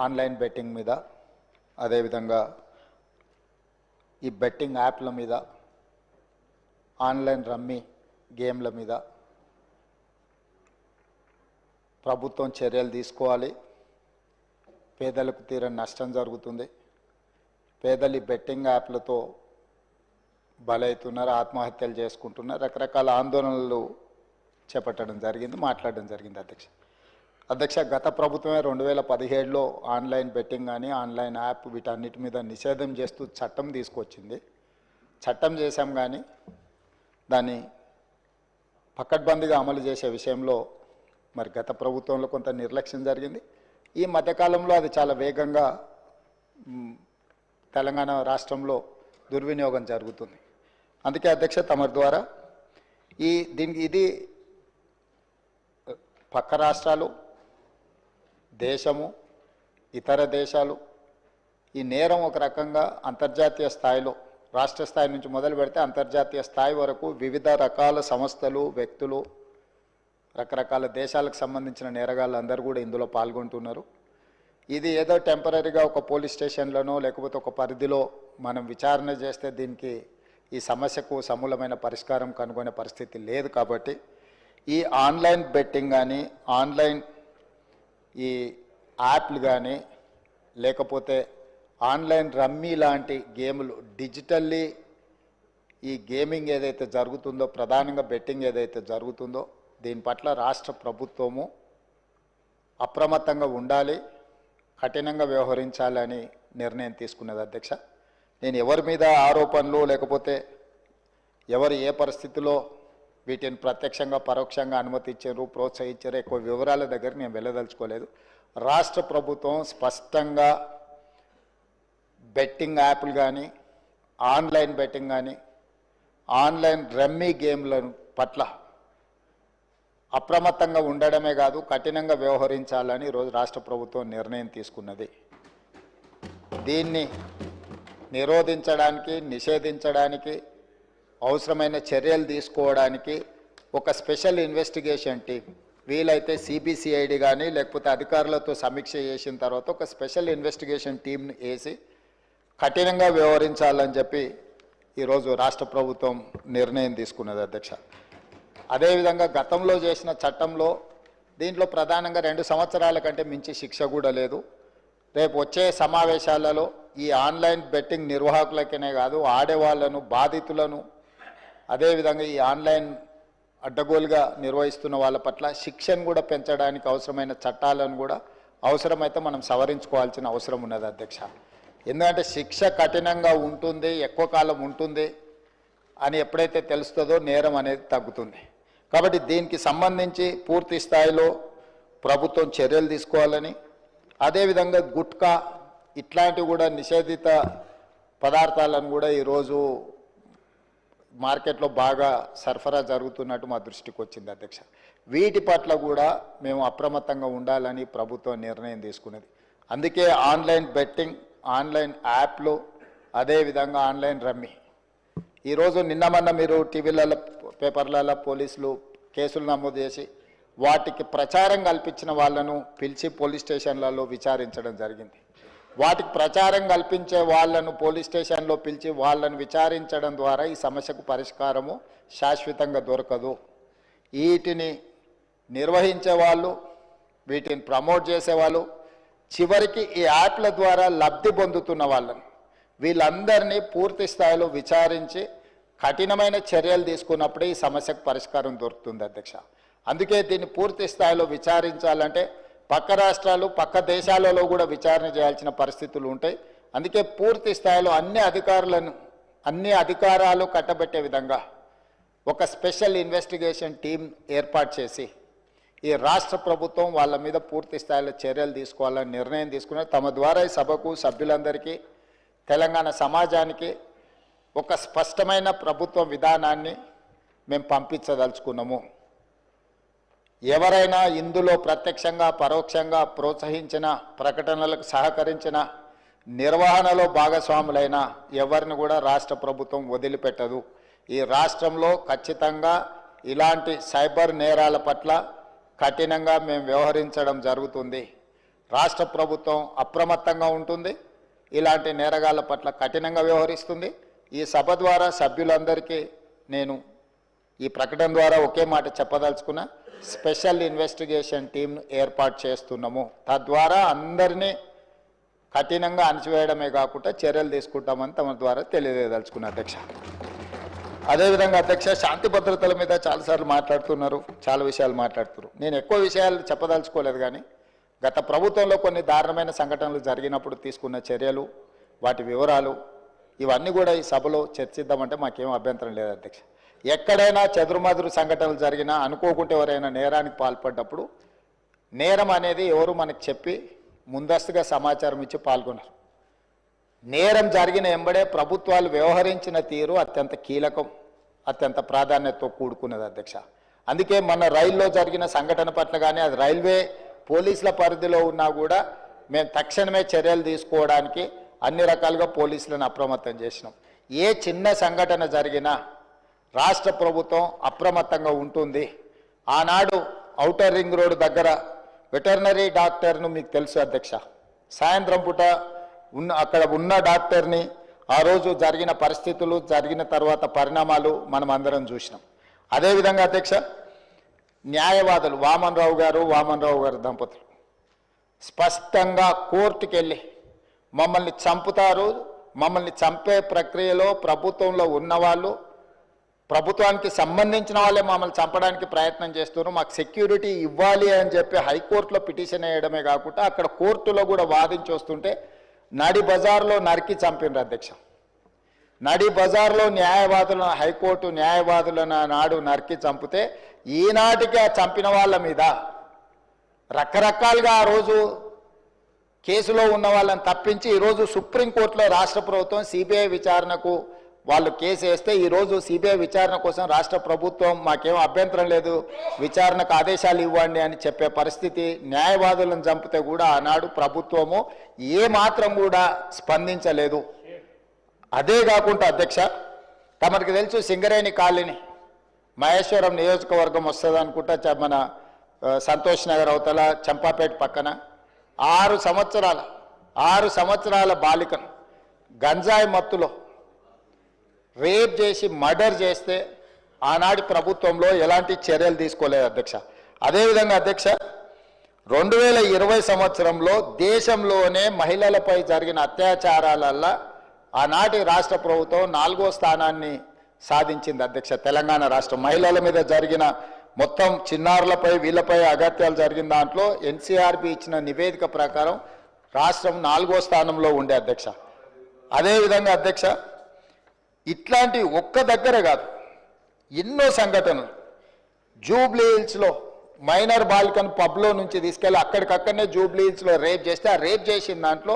Online betting మీద, అదేవిధంగా ఈ బెట్టింగ్ యాప్ల మీద, ఆన్లైన్ రమ్మీ గేమ్ల మీద ప్రభుత్వం చర్యలు తీసుకోవాలి. పేదలకు తీరని నష్టం జరుగుతుంది. పేదలు ఈ బెట్టింగ్ యాప్లతో బలవుతున్నారు, ఆత్మహత్యలు చేసుకుంటున్నారు, రకరకాల ఆందోళనలు చేపట్టడం జరిగింది, మాట్లాడడం జరిగింది. అధ్యక్ష గత ప్రభుత్వమే 2017లో ఆన్లైన్ బెట్టింగ్ కానీ ఆన్లైన్ యాప్ వీటన్నిటి మీద నిషేధం చేస్తూ చట్టం తీసుకొచ్చింది. చట్టం చేశాం కానీ దాన్ని పకడ్బందీగా అమలు చేసే విషయంలో మరి గత ప్రభుత్వంలో కొంత నిర్లక్ష్యం జరిగింది. ఈ మధ్యకాలంలో అది చాలా వేగంగా తెలంగాణ రాష్ట్రంలో దుర్వినియోగం జరుగుతుంది. అందుకే అధ్యక్ష తమరి ద్వారా ఇది పక్క రాష్ట్రాలు, దేశము, ఇతర దేశాలు ఈ నేరం ఒక రకంగా అంతర్జాతీయ స్థాయిలో, రాష్ట్ర స్థాయి నుంచి మొదలు పెడితే అంతర్జాతీయ స్థాయి వరకు వివిధ రకాల సంస్థలు, వ్యక్తులు, రకరకాల దేశాలకు సంబంధించిన నేరగాళ్ళు అందరూ కూడా ఇందులో పాల్గొంటున్నారు. ఇది ఏదో టెంపరీగా ఒక పోలీస్ స్టేషన్లోనో లేకపోతే ఒక పరిధిలో మనం విచారణ చేస్తే దీనికి ఈ సమస్యకు సమూలమైన పరిష్కారం కనుగొనే పరిస్థితి లేదు. కాబట్టి ఈ ఆన్లైన్ బెట్టింగ్ కానీ, ఆన్లైన్ ఈ యాప్లు కానీ, లేకపోతే ఆన్లైన్ రమ్మీ లాంటి గేములు, డిజిటల్లీ ఈ గేమింగ్ ఏదైతే జరుగుతుందో, ప్రధానంగా బెట్టింగ్ ఏదైతే జరుగుతుందో దీని పట్ల రాష్ట్ర ప్రభుత్వము అప్రమత్తంగా ఉండాలి, కఠినంగా వ్యవహరించాలని నిర్ణయం తీసుకున్నది. అధ్యక్ష నేను ఎవరి మీద ఆరోపణలు లేకపోతే ఎవరు ఏ పరిస్థితిలో వీటిని ప్రత్యక్షంగా పరోక్షంగా అనుమతించారు, ప్రోత్సహించారు, ఎక్కువ వివరాల దగ్గర నేను వెళ్ళదలుచుకోలేదు. రాష్ట్ర ప్రభుత్వం స్పష్టంగా బెట్టింగ్ యాప్లు కానీ, ఆన్లైన్ బెట్టింగ్ కానీ, ఆన్లైన్ రమ్మీ గేమ్ల పట్ల అప్రమత్తంగా ఉండడమే కాదు కఠినంగా వ్యవహరించాలని ఈరోజు రాష్ట్ర ప్రభుత్వం నిర్ణయం తీసుకున్నది. దీన్ని నిరోధించడానికి, నిషేధించడానికి అవసరమైన చర్యలు తీసుకోవడానికి ఒక స్పెషల్ ఇన్వెస్టిగేషన్ టీం, వీలైతే సిబిసిఐడి కానీ లేకపోతే అధికారులతో సమీక్ష చేసిన తర్వాత ఒక స్పెషల్ ఇన్వెస్టిగేషన్ టీంని వేసి కఠినంగా వ్యవహరించాలని చెప్పి ఈరోజు రాష్ట్ర ప్రభుత్వం నిర్ణయం తీసుకున్నది. అధ్యక్ష అదేవిధంగా గతంలో చేసిన చట్టంలో దీంట్లో ప్రధానంగా 2 సంవత్సరాల కంటే మించి శిక్ష కూడా లేదు. రేపు వచ్చే సమావేశాలలో ఈ ఆన్లైన్ బెట్టింగ్ నిర్వాహకులకనే కాదు, ఆడేవాళ్లను, బాధితులను, అదేవిధంగా ఈ ఆన్లైన్ అడ్డగోలుగా నిర్వహిస్తున్న వాళ్ళ పట్ల శిక్షను కూడా పెంచడానికి అవసరమైన చట్టాలను కూడా అవసరమైతే మనం సవరించుకోవాల్సిన అవసరం ఉన్నది. అధ్యక్ష ఎందుకంటే శిక్ష కఠినంగా ఉంటుంది, ఎక్కువ కాలం ఉంటుంది అని ఎప్పుడైతే తెలుస్తుందో నేరం అనేది తగ్గుతుంది. కాబట్టి దీనికి సంబంధించి పూర్తి స్థాయిలో ప్రభుత్వం చర్యలు తీసుకోవాలని, అదేవిధంగా గుట్కా ఇట్లాంటివి కూడా నిషేధిత పదార్థాలను కూడా ఈరోజు మార్కెట్లో బాగా సరఫరా జరుగుతున్నట్టు మా దృష్టికి వచ్చింది. అధ్యక్ష వీటి పట్ల కూడా మేము అప్రమత్తంగా ఉండాలని ప్రభుత్వం నిర్ణయం తీసుకున్నది. అందుకే ఆన్లైన్ బెట్టింగ్, ఆన్లైన్ యాప్లు, అదేవిధంగా ఆన్లైన్ రమ్మీ ఈరోజు నిన్న మీరు టీవీలలో, పేపర్లలో పోలీసులు కేసులు నమోదు చేసి వాటికి ప్రచారం కల్పించిన వాళ్ళను పిలిచి పోలీస్ స్టేషన్లలో విచారించడం జరిగింది. వాటికి ప్రచారం కల్పించే వాళ్ళను పోలీస్ స్టేషన్లో పిలిచి వాళ్ళను విచారించడం ద్వారా ఈ సమస్యకు పరిష్కారము శాశ్వతంగా దొరకదు. వీటిని నిర్వహించే వాళ్ళు, వీటిని ప్రమోట్ చేసేవాళ్ళు, చివరికి ఈ యాప్ల ద్వారా లబ్ధి పొందుతున్న వాళ్ళను వీళ్ళందరినీ పూర్తి స్థాయిలో విచారించి కఠినమైన చర్యలు తీసుకున్నప్పుడే ఈ సమస్యకు పరిష్కారం దొరుకుతుంది. అధ్యక్ష అందుకే దీన్ని పూర్తి స్థాయిలో విచారించాలంటే పక్క రాష్ట్రాలు, పక్క దేశాలలో కూడా విచారణ చేయాల్సిన పరిస్థితులు ఉంటాయి. అందుకే పూర్తి స్థాయిలో అన్ని అధికారాలు కట్టబెట్టే విధంగా ఒక స్పెషల్ ఇన్వెస్టిగేషన్ టీం ఏర్పాటు చేసి ఈ రాష్ట్ర ప్రభుత్వం వాళ్ళ మీద పూర్తి స్థాయిలో చర్యలు తీసుకోవాలని నిర్ణయం తీసుకున్నారు. తమ ద్వారా ఈ సభకు, సభ్యులందరికీ, తెలంగాణ సమాజానికి ఒక స్పష్టమైన ప్రభుత్వ విధానాన్ని మేము పంపించదలుచుకున్నాము. ఎవరైనా ఇందులో ప్రత్యక్షంగా, పరోక్షంగా ప్రోత్సహించిన, ప్రకటనలకు సహకరించిన, నిర్వహణలో భాగస్వాములైన ఎవరిని కూడా రాష్ట్ర ప్రభుత్వం వదిలిపెట్టదు. ఈ రాష్ట్రంలో ఖచ్చితంగా ఇలాంటి సైబర్ నేరాల పట్ల కఠినంగా మేము వ్యవహరించడం జరుగుతుంది. రాష్ట్ర ప్రభుత్వం అప్రమత్తంగా ఉంటుంది, ఇలాంటి నేరగాళ్ల పట్ల కఠినంగా వ్యవహరిస్తుంది. ఈ సభ ద్వారా సభ్యులందరికీ నేను ఈ ప్రకటన ద్వారా ఒకే మాట చెప్పదలుచుకున్నా, స్పెషల్ ఇన్వెస్టిగేషన్ టీంను ఏర్పాటు చేస్తున్నాము. తద్వారా అందరినీ కఠినంగా అణచివేయడమే కాకుండా చర్యలు తీసుకుంటామని తమ ద్వారా తెలియదలుచుకున్నా అధ్యక్ష. అదేవిధంగా అధ్యక్ష, శాంతి భద్రతల మీద చాలాసార్లు మాట్లాడుతున్నారు, చాలా విషయాలు మాట్లాడుతున్నారు. నేను ఎక్కువ విషయాలు చెప్పదలుచుకోలేదు, కానీ గత ప్రభుత్వంలో కొన్ని దారుణమైన సంఘటనలు జరిగినప్పుడు తీసుకున్న చర్యలు, వాటి వివరాలు ఇవన్నీ కూడా ఈ సభలో చర్చిద్దామంటే మాకేం అభ్యంతరం లేదు అధ్యక్ష. ఎక్కడైనా చెదురుమదురు సంఘటనలు జరిగినా, అనుకోకుంటే ఎవరైనా నేరానికి పాల్పడ్డప్పుడు నేరం అనేది ఎవరు మనకు చెప్పి ముందస్తుగా సమాచారం ఇచ్చి పాల్గొన్నారు. నేరం జరిగిన ఎంబడే ప్రభుత్వాలు వ్యవహరించిన తీరు అత్యంత కీలకం, అత్యంత ప్రాధాన్యతతో కూడుకున్నది అధ్యక్ష. అందుకే మన రైల్లో జరిగిన సంఘటన పట్ల కానీ, అది రైల్వే పోలీసుల పరిధిలో ఉన్నా కూడా మేము తక్షణమే చర్యలు తీసుకోవడానికి అన్ని రకాలుగా పోలీసులను అప్రమత్తం చేసినాం. ఏ చిన్న సంఘటన జరిగినా రాష్ట్ర ప్రభుత్వం అప్రమత్తంగా ఉంటుంది. ఆనాడు ఔటర్ రింగ్ రోడ్ దగ్గర వెటర్నరీ డాక్టర్ను మీకు తెలుసు అధ్యక్ష, సాయంత్రం పూట అక్కడ ఉన్న డాక్టర్ని ఆ రోజు జరిగిన పరిస్థితులు, జరిగిన తర్వాత పరిణామాలు మనం అందరం చూసినాం. అదేవిధంగా అధ్యక్ష, న్యాయవాదులు వామన్ రావు గారు దంపతులు స్పష్టంగా కోర్టుకు వెళ్ళి మమ్మల్ని చంపుతారు, మమ్మల్ని చంపే ప్రక్రియలో ప్రభుత్వంలో ఉన్నవాళ్ళు, ప్రభుత్వానికి సంబంధించిన వాళ్ళే మమ్మల్ని చంపడానికి ప్రయత్నం చేస్తున్నారు, మాకు సెక్యూరిటీ ఇవ్వాలి అని చెప్పి హైకోర్టులో పిటిషన్ వేయడమే కాకుండా అక్కడ కోర్టులో కూడా వాదించి వస్తుంటే నడి బజార్లో నరికి చంపినారు అధ్యక్ష. నడి బజార్లో న్యాయవాదులను, హైకోర్టు న్యాయవాదులను నాడు నరికి చంపితే ఈనాటికి ఆ చంపిన వాళ్ళ మీద రకరకాలుగా ఆ రోజు కేసులో ఉన్న వాళ్ళని తప్పించి ఈరోజు సుప్రీంకోర్టులో రాష్ట్ర ప్రభుత్వం సిబిఐ విచారణకు వాళ్ళు కేసు వేస్తే ఈరోజు సిబిఐ విచారణ కోసం రాష్ట్ర ప్రభుత్వం మాకేం అభ్యంతరం లేదు, విచారణకు ఆదేశాలు ఇవ్వండి అని చెప్పే పరిస్థితి. న్యాయవాదులను చంపితే కూడా ఆనాడు ప్రభుత్వము ఏమాత్రం కూడా స్పందించలేదు. అదే కాకుండా అధ్యక్ష, తమరికి తెలుసు సింగరేణి కాలనీ మహేశ్వరం నియోజకవర్గం వస్తుంది అనుకుంటా, మన సంతోష్ నగర్ అవతల చంపాపేట పక్కన 6 సంవత్సరాల బాలికను గంజాయి మత్తులో రేప్ చేసి మర్డర్ చేస్తే ఆనాటి ప్రభుత్వంలో ఎలాంటి చర్యలు తీసుకోలేదు అధ్యక్ష. అదేవిధంగా అధ్యక్ష, 2020 సంవత్సరంలో దేశంలోనే మహిళలపై జరిగిన అత్యాచారాలల్లో ఆనాటి రాష్ట్ర ప్రభుత్వం 4వ స్థానాన్ని సాధించింది అధ్యక్ష. తెలంగాణ రాష్ట్రం మహిళల మీద జరిగిన మొత్తం చిన్నారులపై వీళ్ళపై అగత్యాలు జరిగిన దాంట్లో ఎన్సీఆర్బీ ఇచ్చిన నివేదిక ప్రకారం రాష్ట్రం 4వ స్థానంలో ఉండే అధ్యక్ష. అదేవిధంగా అధ్యక్ష, ఇట్లాంటి ఒక్క దగ్గర కాదు, ఎన్నో సంఘటనలు. జూబ్లీ హిల్స్లో మైనర్ బాలికను పబ్లో నుంచి తీసుకెళ్ళి అక్కడికక్కడనే జూబ్లీ హిల్స్లో రేప్ చేస్తే ఆ రేప్ చేసిన దాంట్లో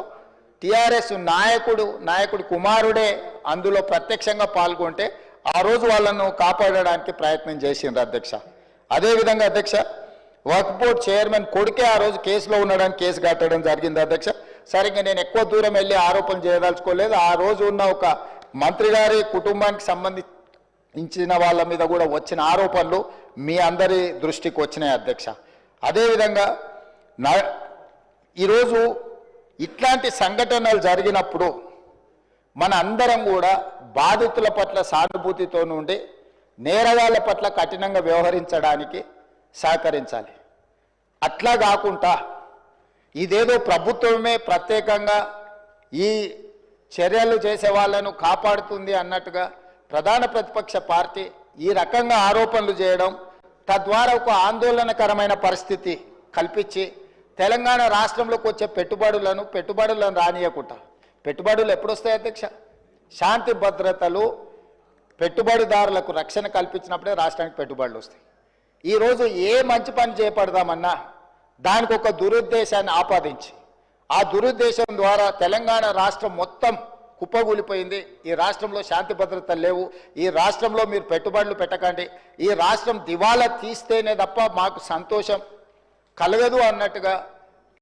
టీఆర్ఎస్ నాయకుడు కుమారుడే అందులో ప్రత్యక్షంగా పాల్గొంటే ఆ రోజు వాళ్ళను కాపాడడానికి ప్రయత్నం చేసిండ్రు అధ్యక్ష. అదేవిధంగా అధ్యక్ష, వక్ఫ్ బోర్డ్ చైర్మన్ కొడుకే ఆ రోజు కేసులో ఉండడానికి కేసు కట్టడం జరిగింది అధ్యక్ష. సరిగ్గా నేను ఎక్కువ దూరం వెళ్ళి ఆరోపణలు చేయదలుచుకోలేదు. ఆ రోజు ఉన్న ఒక మంత్రి గారి కుటుంబానికి సంబంధించిన వాళ్ళ మీద కూడా వచ్చిన ఆరోపణలు మీ అందరి దృష్టికి వచ్చినాయి అధ్యక్ష. అదేవిధంగా ఈరోజు ఇట్లాంటి సంఘటనలు జరిగినప్పుడు మన అందరం కూడా బాధితుల పట్ల సానుభూతితో నుండి నేరగాళ్ల పట్ల కఠినంగా వ్యవహరించడానికి సహకరించాలి. అట్లా కాకుండా ఇదేదో ప్రభుత్వమే ప్రత్యేకంగా ఈ చర్యలు చేసే వాళ్ళను కాపాడుతుంది అన్నట్టుగా ప్రధాన ప్రతిపక్ష పార్టీ ఈ రకంగా ఆరోపణలు చేయడం, తద్వారా ఒక ఆందోళనకరమైన పరిస్థితి కల్పించి తెలంగాణ రాష్ట్రంలోకి వచ్చే పెట్టుబడులను రానియకుండా, పెట్టుబడులు ఎప్పుడు వస్తాయి అధ్యక్ష? శాంతి భద్రతలు పెట్టుబడిదారులకు రక్షణ కల్పించినప్పుడే రాష్ట్రానికి పెట్టుబడులు వస్తాయి. ఈరోజు ఏ మంచి పని చేపడదామన్నా దానికి ఒక దురుద్దేశాన్ని ఆపాదించి ఆ దురుద్దేశం ద్వారా తెలంగాణ రాష్ట్రం మొత్తం కుప్పగూలిపోయింది. ఈ రాష్ట్రంలో శాంతి భద్రతలు లేవు, ఈ రాష్ట్రంలో మీరు పెట్టుబడులు పెట్టకండి, ఈ రాష్ట్రం దివాలా తీస్తేనే తప్ప మాకు సంతోషం కలగదు అన్నట్టుగా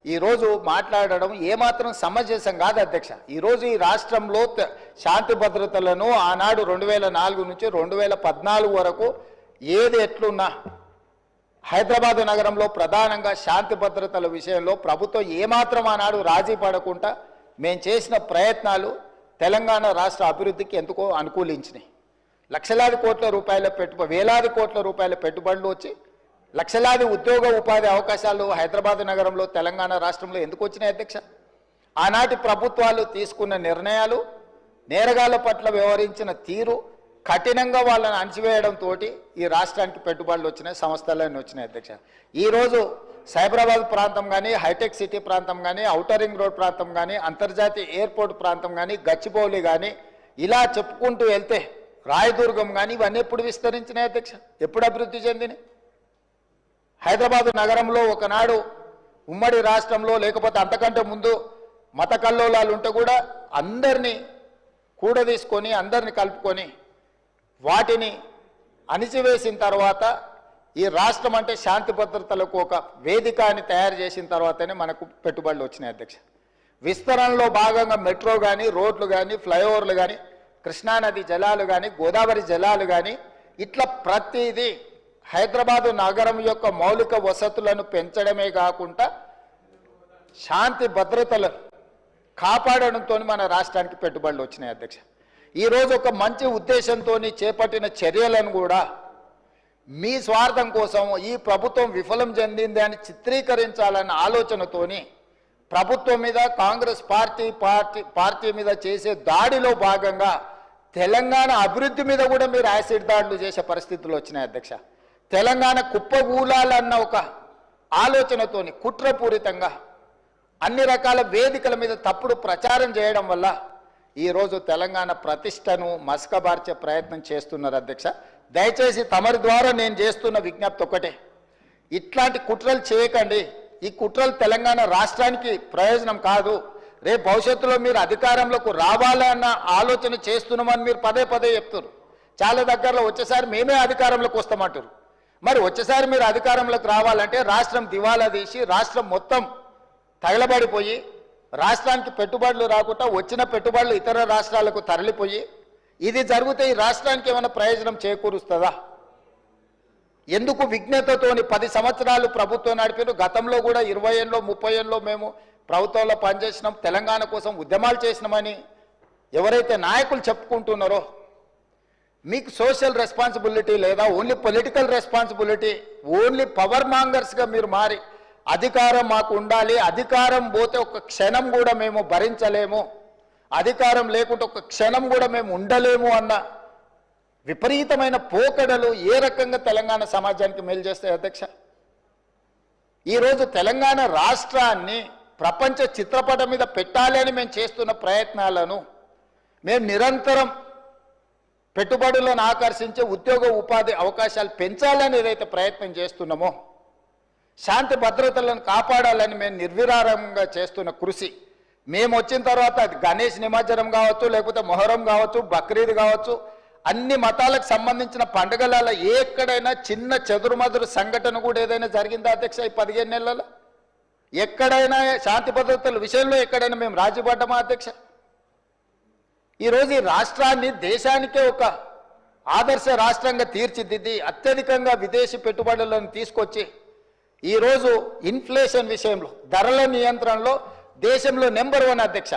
ఈరోజు మాట్లాడడం ఏమాత్రం సమంజసం కాదు అధ్యక్ష. ఈరోజు ఈ రాష్ట్రంలో శాంతి భద్రతలను ఆనాడు 2004 నుంచి 2014 వరకు ఏది ఎట్లున్నా హైదరాబాద్ నగరంలో ప్రధానంగా శాంతి భద్రతల విషయంలో ప్రభుత్వం ఏమాత్రం ఆనాడు రాజీ పడకుండా మేము చేసిన ప్రయత్నాలు తెలంగాణ రాష్ట్ర అభివృద్ధికి ఎందుకో అనుకూలించినాయి. లక్షలాది కోట్ల రూపాయల వేలాది కోట్ల రూపాయల పెట్టుబడులు వచ్చి లక్షలాది ఉద్యోగ ఉపాధి అవకాశాలు హైదరాబాద్ నగరంలో తెలంగాణ రాష్ట్రంలో ఎందుకు వచ్చినాయి అధ్యక్ష? ఆనాటి ప్రభుత్వాలు తీసుకున్న నిర్ణయాలు, నేరగాళ్ల పట్ల వ్యవహరించిన తీరు, కఠినంగా వాళ్ళని అణచివేయడంతో ఈ రాష్ట్రానికి పెట్టుబడులు వచ్చినాయి, సంస్థలన్నీ వచ్చినాయి అధ్యక్ష. ఈరోజు సైబరాబాద్ ప్రాంతం కానీ, హైటెక్ సిటీ ప్రాంతం కానీ, ఔటర్ రింగ్ రోడ్ ప్రాంతం కానీ, అంతర్జాతీయ ఎయిర్పోర్ట్ ప్రాంతం కానీ, గచ్చిబౌలి కానీ, ఇలా చెప్పుకుంటూ వెళ్తే రాయదుర్గం కానీ ఇవన్నీ ఎప్పుడు విస్తరించినాయి అధ్యక్ష? ఎప్పుడు అభివృద్ధి చెందినాయి? హైదరాబాద్ నగరంలో ఒకనాడు ఉమ్మడి రాష్ట్రంలో లేకపోతే అంతకంటే ముందు మత కల్లోలాలు ఉంటే కూడా అందరినీ కూడదీసుకొని అందరినీ కలుపుకొని వాటిని అణిచివేసిన తర్వాత ఈ రాష్ట్రం అంటే శాంతి భద్రతలకు ఒక వేదిక అని తయారు చేసిన తర్వాతనే మనకు పెట్టుబడులు వచ్చినాయి అధ్యక్ష. విస్తరణలో భాగంగా మెట్రో కానీ, రోడ్లు కానీ, ఫ్లైఓవర్లు కానీ, కృష్ణానది జలాలు కానీ, గోదావరి జలాలు కానీ, ఇట్లా ప్రతిదీ హైదరాబాదు నగరం యొక్క మౌలిక వసతులను పెంచడమే కాకుండా శాంతి భద్రతలను కాపాడడంతో మన రాష్ట్రానికి పెట్టుబడులు వచ్చినాయి అధ్యక్ష. ఈరోజు ఒక మంచి ఉద్దేశంతో చేపట్టిన చర్యలను కూడా మీ స్వార్థం కోసం ఈ ప్రభుత్వం విఫలం చెందింది అని చిత్రీకరించాలన్న ఆలోచనతోని ప్రభుత్వం మీద, కాంగ్రెస్ పార్టీ మీద చేసే దాడిలో భాగంగా తెలంగాణ అభివృద్ధి మీద కూడా మీరు యాసిడ్ దాడులు చేసే పరిస్థితులు వచ్చినాయి అధ్యక్ష. తెలంగాణ కుప్పగూలాలన్న ఒక ఆలోచనతోని కుట్రపూరితంగా అన్ని రకాల వేదికల మీద తప్పుడు ప్రచారం చేయడం వల్ల ఈరోజు తెలంగాణ ప్రతిష్టను మసకబార్చే ప్రయత్నం చేస్తున్నారు అధ్యక్ష. దయచేసి తమరి ద్వారా నేను చేస్తున్న విజ్ఞప్తి ఒకటే, ఇట్లాంటి కుట్రలు చేయకండి. ఈ కుట్రలు తెలంగాణ రాష్ట్రానికి ప్రయోజనం కాదు. రేపు భవిష్యత్తులో మీరు అధికారంలోకి రావాలన్న ఆలోచన చేస్తున్నామని మీరు పదే పదే చెప్తారు. చాలా దగ్గరలో వచ్చేసారి మేమే అధికారంలోకి వస్తామంటారు. మరి వచ్చేసారి మీరు అధికారంలోకి రావాలంటే రాష్ట్రం దివాలా తీసి రాష్ట్రం మొత్తం తగలబడిపోయి రాష్ట్రానికి పెట్టుబడులు రాకుండా వచ్చిన పెట్టుబడులు ఇతర రాష్ట్రాలకు తరలిపోయి ఇది జరిగితే ఈ రాష్ట్రానికి ఏమైనా ప్రయోజనం చేకూరుస్తుందా? ఎందుకు విజ్ఞతతోని 10 సంవత్సరాలు ప్రభుత్వం నడిపారు. గతంలో కూడా 20 ఏళ్ళలో 30 ఏళ్ళలో మేము ప్రభుత్వంలో పనిచేసినాం, తెలంగాణ కోసం ఉద్యమాలు చేసినామని ఎవరైతే నాయకులు చెప్పుకుంటున్నారో మీకు సోషల్ రెస్పాన్సిబిలిటీ లేదా? Only political responsibility, only power మాంగర్స్గా మీరు మారి అధికారం మాకు ఉండాలి, అధికారం పోతే ఒక క్షణం కూడా మేము భరించలేము, అధికారం లేకుంటే ఒక క్షణం కూడా మేము ఉండలేము అన్న విపరీతమైన పోకడలు ఏ రకంగా తెలంగాణ సమాజానికి మేలు చేస్తాయి అధ్యక్ష? ఈరోజు తెలంగాణ రాష్ట్రాన్ని ప్రపంచ చిత్రపటం మీద పెట్టాలి అని మేము చేస్తున్న ప్రయత్నాలను మేము నిరంతరం పెట్టుబడులను ఆకర్షించే ఉద్యోగ ఉపాధి అవకాశాలు పెంచాలని ఏదైతే ప్రయత్నం చేస్తున్నామో, శాంతి భద్రతలను కాపాడాలని మేము నిర్విరామంగా చేస్తున్న కృషి, మేము వచ్చిన తర్వాత అది గణేష్ నిమజ్జనం కావచ్చు, లేకపోతే మొహరం కావచ్చు, బక్రీద్ కావచ్చు, అన్ని మతాలకు సంబంధించిన పండుగలలో ఎక్కడైనా చిన్న చెదురుమదురు సంఘటన కూడా ఏదైనా జరిగిందా అధ్యక్ష? ఈ 15 నెలలలో ఎక్కడైనా శాంతి భద్రతల విషయంలో ఎక్కడైనా మేము రాజీపడ్డామా అధ్యక్ష? ఈరోజు ఈ రాష్ట్రాన్ని దేశానికే ఒక ఆదర్శ రాష్ట్రంగా తీర్చిదిద్ది అత్యధికంగా విదేశీ పెట్టుబడులను తీసుకొచ్చి ఈరోజు ఇన్ఫ్లేషన్ విషయంలో, ధరల నియంత్రణలో దేశంలో నెంబర్ 1 అధ్యక్ష.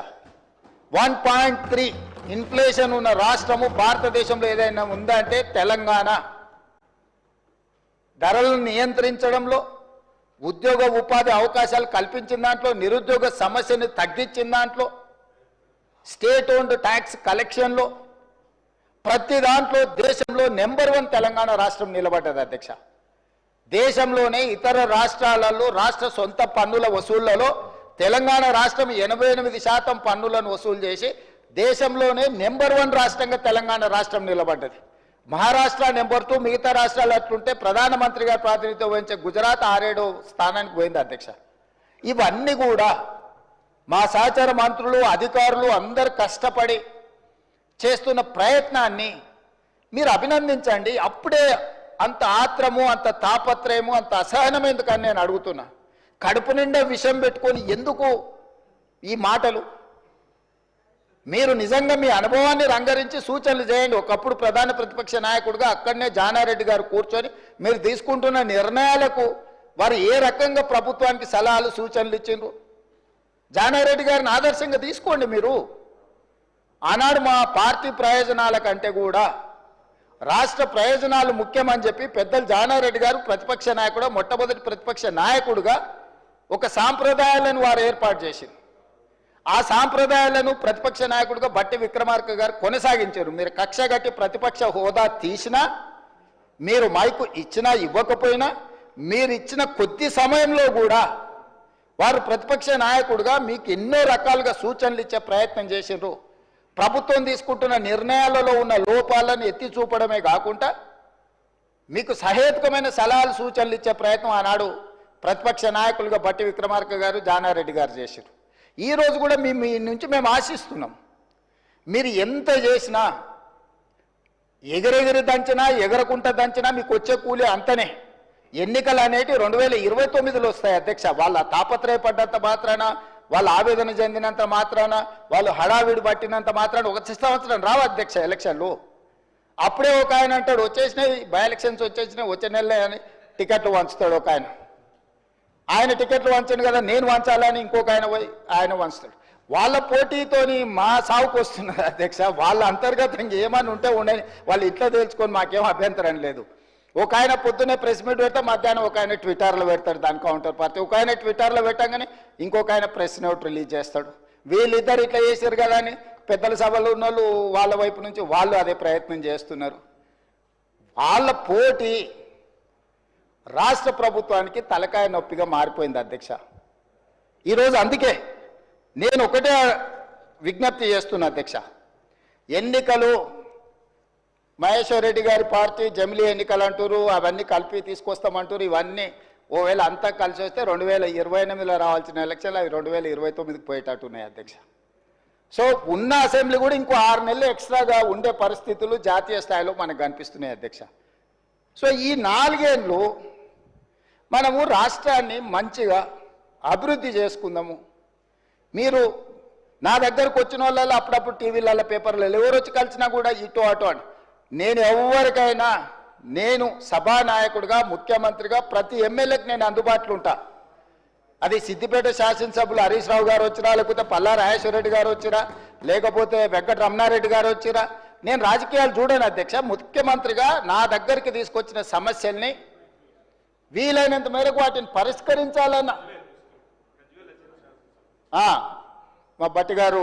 1.3 ఇన్ఫ్లేషన్ ఉన్న రాష్ట్రము భారతదేశంలో ఏదైనా ఉందంటే తెలంగాణ. ధరలను నియంత్రించడంలో, ఉద్యోగ ఉపాధి అవకాశాలు కల్పించిన దాంట్లో, నిరుద్యోగ సమస్యను తగ్గించిన దాంట్లో, స్టేట్ ఓన్డ్ ట్యాక్స్ కలెక్షన్లో, ప్రతి దాంట్లో దేశంలో నెంబర్ 1 తెలంగాణ రాష్ట్రం నిలబడ్డది అధ్యక్ష. దేశంలోనే ఇతర రాష్ట్రాలలో రాష్ట్ర సొంత పన్నుల వసూళ్లలో తెలంగాణ రాష్ట్రం 88% పన్నులను వసూలు చేసి దేశంలోనే నెంబర్ 1 రాష్ట్రంగా తెలంగాణ రాష్ట్రం నిలబడ్డది. మహారాష్ట్ర నెంబర్ 2, మిగతా రాష్ట్రాలు అట్లుంటే ప్రధానమంత్రిగా ప్రాతినిధ్యం వహించే గుజరాత్ 6-7 స్థానానికి పోయింది అధ్యక్ష. ఇవన్నీ కూడా మా సహచర మంత్రులు, అధికారులు అందరు కష్టపడి చేస్తున్న ప్రయత్నాన్ని మీరు అభినందించండి. అప్పుడే అంత ఆత్రము, అంత తాపత్రయము, అంత అసహనం ఎందుకని నేను అడుగుతున్నా. కడుపు నిండా విషం పెట్టుకొని ఎందుకు ఈ మాటలు? మీరు నిజంగా మీ అనుభవాన్ని రంగరించి సూచనలు చేయండి. ఒకప్పుడు ప్రధాన ప్రతిపక్ష నాయకుడిగా అక్కడనే జానారెడ్డి గారు కూర్చొని మీరు తీసుకుంటున్న నిర్ణయాలకు వారు ఏ రకంగా ప్రభుత్వానికి సలహాలు సూచనలు ఇచ్చిండ్రు? జానారెడ్డి గారిని ఆదర్శంగా తీసుకోండి. మీరు ఆనాడు మా పార్టీ ప్రయోజనాల కంటే కూడా రాష్ట్ర ప్రయోజనాలు ముఖ్యమని చెప్పి పెద్దలు జానారెడ్డి గారు ప్రతిపక్ష నాయకుడు, మొట్టమొదటి ప్రతిపక్ష నాయకుడుగా ఒక సాంప్రదాయాలను వారు ఏర్పాటు చేసింది. ఆ సాంప్రదాయాలను ప్రతిపక్ష నాయకుడిగా బట్టి విక్రమార్క గారు కొనసాగించారు. మీరు కక్ష గట్టి ప్రతిపక్ష హోదా తీసినా, మీరు మైకు ఇచ్చినా ఇవ్వకపోయినా, మీరు ఇచ్చిన కొద్ది సమయంలో కూడా వారు ప్రతిపక్ష నాయకుడిగా మీకు ఎన్నో రకాలుగా సూచనలు ఇచ్చే ప్రయత్నం చేసిండ్రు. ప్రభుత్వం తీసుకుంటున్న నిర్ణయాలలో ఉన్న లోపాలను ఎత్తి చూపడమే కాకుండా మీకు సహేతుకమైన సలహాలు సూచనలు ఇచ్చే ప్రయత్నం ఆనాడు ప్రతిపక్ష నాయకులుగా బట్టి విక్రమార్క గారు, జానారెడ్డి గారు చేశారు. ఈరోజు కూడా మీ నుంచి మేము ఆశిస్తున్నాం. మీరు ఎంత చేసినా, ఎగిరెగిరి దంచినా ఎగరకుంట దంచినా మీకు వచ్చే కూలి అంతనే. ఎన్నికలు అనేటి 2029లో వస్తాయి అధ్యక్ష. వాళ్ళ తాపత్రయపడ్డంత మాత్రాన, వాళ్ళు ఆవేదన చెందినంత మాత్రాన, వాళ్ళు హడావిడి పట్టినంత మాత్రాన ఒక సంవత్సరం రావు అధ్యక్ష ఎలక్షన్లు. అప్పుడే ఒక ఆయన అంటాడు వచ్చేసినాయి బై ఎలక్షన్స్ వచ్చేసినాయి, వచ్చే నెలలే అని టికెట్లు వంచుతాడు ఒక ఆయన. ఆయన టికెట్లు వంచాను కదా నేను వంచాలని ఇంకొక ఆయన వంచుతాడు. వాళ్ళ పోటీతోని మా సాగుకు వస్తున్నారు అధ్యక్ష. వాళ్ళ అంతర్గతంగా ఏమని ఉంటే ఉండని వాళ్ళు ఇట్లా తేల్చుకొని మాకేం అభ్యంతరం లేదు. ఒక ఆయన పొద్దున్నే ప్రెస్ మీట్ పెడతా, మధ్యాహ్నం ఒక ఆయన ట్విట్టర్లో పెడతాడు దాని కౌంటర్ పార్టీ. ఒక ఆయన ట్విట్టర్లో పెట్టగానే ఇంకొక ఆయన ప్రెస్ నోట్ రిలీజ్ చేస్తాడు. వీళ్ళిద్దరు ఇట్లా చేశారు కదా అని పెద్దల సభలో ఉన్న వాళ్ళు వాళ్ళ వైపు నుంచి వాళ్ళు అదే ప్రయత్నం చేస్తున్నారు. వాళ్ళ పోటీ రాష్ట్ర ప్రభుత్వానికి తలకాయ నొప్పిగా మారిపోయింది అధ్యక్ష ఈరోజు. అందుకే నేను ఒకటే విజ్ఞప్తి చేస్తున్నా అధ్యక్ష, ఎన్నికలు మహేశ్వర్ రెడ్డి గారి పార్టీ జమిలీ ఎన్నికలు అంటారు, అవన్నీ కలిపి తీసుకొస్తామంటారు. ఇవన్నీ ఓవేళ అంతా కలిసి వస్తే 2028లో రావాల్సిన ఎలక్షన్లు అవి 2029కి పోయేటట్టున్నాయి అధ్యక్ష. సో ఉన్న అసెంబ్లీ కూడా ఇంకో 6 నెలలు ఎక్స్ట్రాగా ఉండే పరిస్థితులు జాతీయ స్థాయిలో మనకు కనిపిస్తున్నాయి అధ్యక్ష. సో ఈ 4 ఏళ్ళు మనము రాష్ట్రాన్ని మంచిగా అభివృద్ధి చేసుకుందాము. మీరు నా దగ్గరకు వచ్చిన వాళ్ళలో అప్పుడప్పుడు టీవీలలో పేపర్లలో ఎవరు వచ్చి కలిసినా కూడా ఇటు అటు అని నేను ఎవరికైనా నేను సభానాయకుడిగా ముఖ్యమంత్రిగా ప్రతి ఎమ్మెల్యేకి నేను అందుబాటులో ఉంటా. అది సిద్దిపేట శాసనసభ్యులు హరీష్ రావు గారు వచ్చినా, లేకపోతే పల్లా రాజేశ్వరరెడ్డి గారు వచ్చినా, లేకపోతే వెంకట రమణారెడ్డి గారు వచ్చినా, నేను రాజకీయాలు చూడను అధ్యక్ష. ముఖ్యమంత్రిగా నా దగ్గరికి తీసుకొచ్చిన సమస్యల్ని వీలైనంత మేరకు వాటిని పరిష్కరించాలన్న మా బట్టి గారు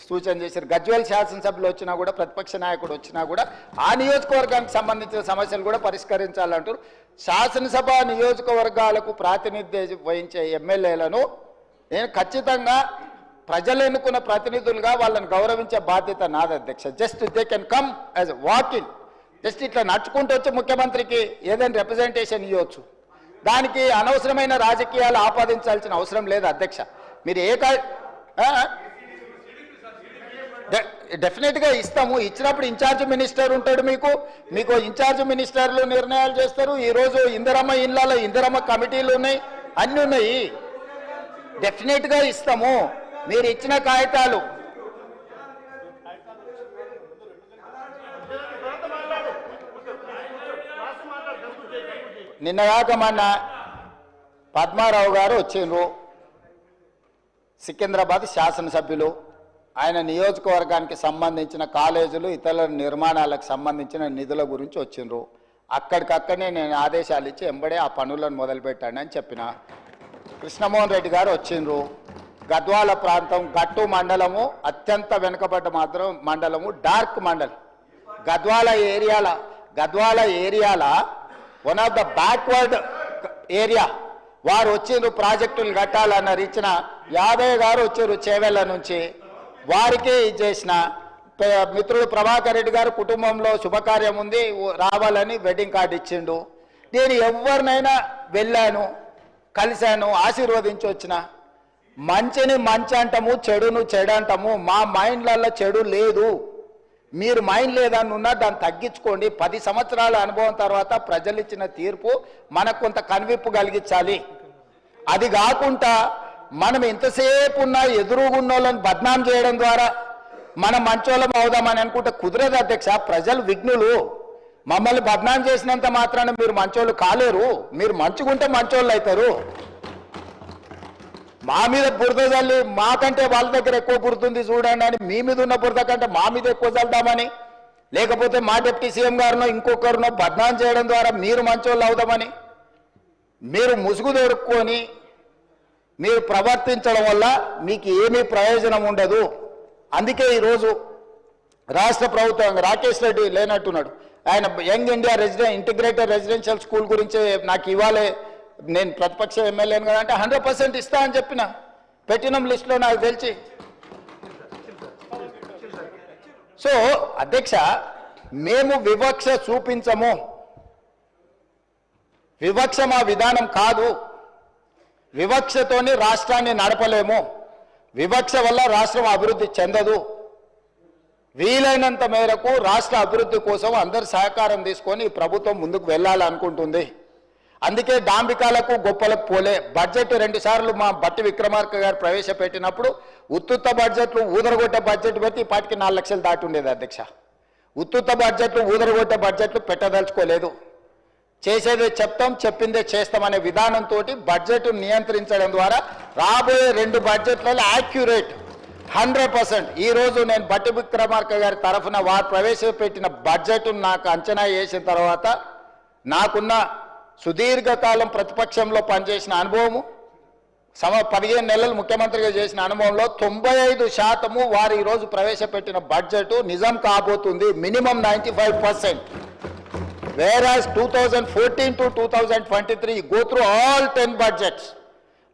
సూచన చేశారు. గజ్వేల్ శాసనసభ్యులు వచ్చినా కూడా, ప్రతిపక్ష నాయకుడు వచ్చినా కూడా ఆ నియోజకవర్గానికి సంబంధించిన సమస్యలు కూడా పరిష్కరించాలంటారు. శాసనసభ నియోజకవర్గాలకు ప్రాతినిధ్యం వహించే ఎమ్మెల్యేలను నేను ఖచ్చితంగా ప్రజలు ఎన్నుకున్న ప్రతినిధులుగా వాళ్ళని గౌరవించే బాధ్యత నాది అధ్యక్ష. Just they can come as walking, just ఇట్లా నడుచుకుంటూ వచ్చి ముఖ్యమంత్రికి ఏదైనా రిప్రజెంటేషన్ ఇవ్వచ్చు. దానికి అనవసరమైన రాజకీయాలు ఆపాదించాల్సిన అవసరం లేదు అధ్యక్ష. మీరు డెఫినెట్గా ఇస్తాము. ఇచ్చినప్పుడు ఇన్ఛార్జ్ మినిస్టర్ ఉంటాడు, మీకు ఇన్ఛార్జ్ మినిస్టర్లు నిర్ణయాలు చేస్తారు. ఈరోజు ఇందిరమ్మ ఇళ్ళలో ఇందిరమ్మ కమిటీలు ఉన్నాయి, అన్నీ ఉన్నాయి. డెఫినెట్గా ఇస్తాము. మీరు ఇచ్చిన కాగితాలు నిన్నగాక మొన్న పద్మారావు గారు వచ్చిండ్రు, సికింద్రాబాద్ శాసనసభ్యులు. ఆయన నియోజకవర్గానికి సంబంధించిన కాలేజీలు ఇతర నిర్మాణాలకు సంబంధించిన నిధుల గురించి వచ్చిండ్రు. అక్కడికక్కడనే నేను ఆదేశాలు ఇచ్చి ఎంబడే ఆ పనులను మొదలుపెట్టాను అని చెప్పిన. కృష్ణమోహన్ రెడ్డి గారు వచ్చిండ్రు. గద్వాల ప్రాంతం గట్టు మండలము అత్యంత వెనుకబడ్డ మండలము, డార్క్ మండలం. గద్వాల ఏరియాల one of the backward area. వారు వచ్చిండ్రు, ప్రాజెక్టులు కట్టాలన్నారు. ఇచ్చిన యాదయ్య గారు వచ్చారు చేవెళ్ళ నుంచి, వారికి చేసిన మిత్రుడు ప్రభాకర్ రెడ్డి గారు కుటుంబంలో శుభకార్యం ఉంది రావాలని వెడ్డింగ్ కార్డు ఇచ్చిండు. నేను ఎవరినైనా వెళ్ళాను, కలిశాను, ఆశీర్వదించి వచ్చిన. మంచిని మంచి అంటాము, చెడును చెడు అంటాము. మా మైండ్లలో చెడు లేదు. మీరు మైండ్ లేదని ఉన్నా దాన్ని తగ్గించుకోండి. 10 సంవత్సరాల అనుభవం తర్వాత ప్రజలు ఇచ్చిన తీర్పు మనకు కొంత కనువిప్పు కలిగించాలి. అది కాకుండా మనం ఎంతసేపు ఉన్నా ఎదురుగున్నోళ్ళని బద్నాం చేయడం ద్వారా మనం మంచోళ్ళం అవుదామని అనుకుంటే కుదరదు అధ్యక్ష. ప్రజలు విఘ్నులు. మమ్మల్ని బద్నాం చేసినంత మాత్రాన మీరు మంచోళ్ళు కాలేరు. మీరు మంచిగుంటే మంచోళ్ళు అవుతారు. మా మీద బురద చల్లి మాకంటే వాళ్ళ దగ్గర ఎక్కువ బురదుంది చూడండి అని, మీ మీద ఉన్న బురద కంటే మా మీద ఎక్కువ చల్దామని, లేకపోతే మా డిప్యూటీ సీఎం గారినో ఇంకొకరినో బద్నాం చేయడం ద్వారా మీరు మంచోళ్ళు అవుదామని మీరు ముసుగు దొరుకుని మీరు ప్రవర్తించడం వల్ల మీకు ఏమీ ప్రయోజనం ఉండదు. అందుకే ఈరోజు రాష్ట్ర ప్రభుత్వం రాకేష్ రెడ్డి లేనట్టున్నాడు. ఆయన young India integrated residential school గురించి నాకు ఇవ్వాలి, నేను ప్రతిపక్ష ఎమ్మెల్యేను కదా అంటే 100% ఇస్తా అని చెప్పిన, పెట్టినం లిస్టులో నాకు తెలిసి. సో అధ్యక్ష, మేము వివక్ష చూపించము, వివక్ష మా విధానం కాదు. వివక్షతోని రాష్ట్రాన్ని నడపలేము. వివక్ష వల్ల రాష్ట్రం అభివృద్ధి చెందదు. వీలైనంత మేరకు రాష్ట్ర అభివృద్ధి కోసం అందరు సహకారం తీసుకొని ఈ ప్రభుత్వం ముందుకు వెళ్ళాలనుకుంటుంది. అందుకే డాంబికాలకు గొప్పలకు పోలే. బడ్జెట్ 2 సార్లు మా బట్టి విక్రమార్క గారు ప్రవేశపెట్టినప్పుడు ఉత్తుత్త బడ్జెట్లు ఊదరగొట్టే బడ్జెట్ పెట్టి ఇప్పటికి 4 లక్షలు దాటి ఉండేది అధ్యక్ష. ఉత్తుత్త బడ్జెట్లు ఊదరగొట్టే బడ్జెట్లు పెట్టదలుచుకోలేదు. చేసేదే చెప్తాం, చెప్పిందే చేస్తామనే విధానంతో బడ్జెట్ నియంత్రించడం ద్వారా రాబోయే 2 బడ్జెట్లలో యాక్యురేట్ 100%. ఈరోజు నేను బట్టి విక్రమార్క గారి తరఫున వారు ప్రవేశపెట్టిన బడ్జెట్ నాకు అంచనా వేసిన తర్వాత నాకున్న సుదీర్ఘకాలం ప్రతిపక్షంలో పనిచేసిన అనుభవము, 15 నెలలు ముఖ్యమంత్రిగా చేసిన అనుభవంలో 95% వారు ఈరోజు ప్రవేశపెట్టిన బడ్జెట్ నిజం కాబోతుంది. Minimum 95%. whereas 2014 to 2023 go through all 10 budgets.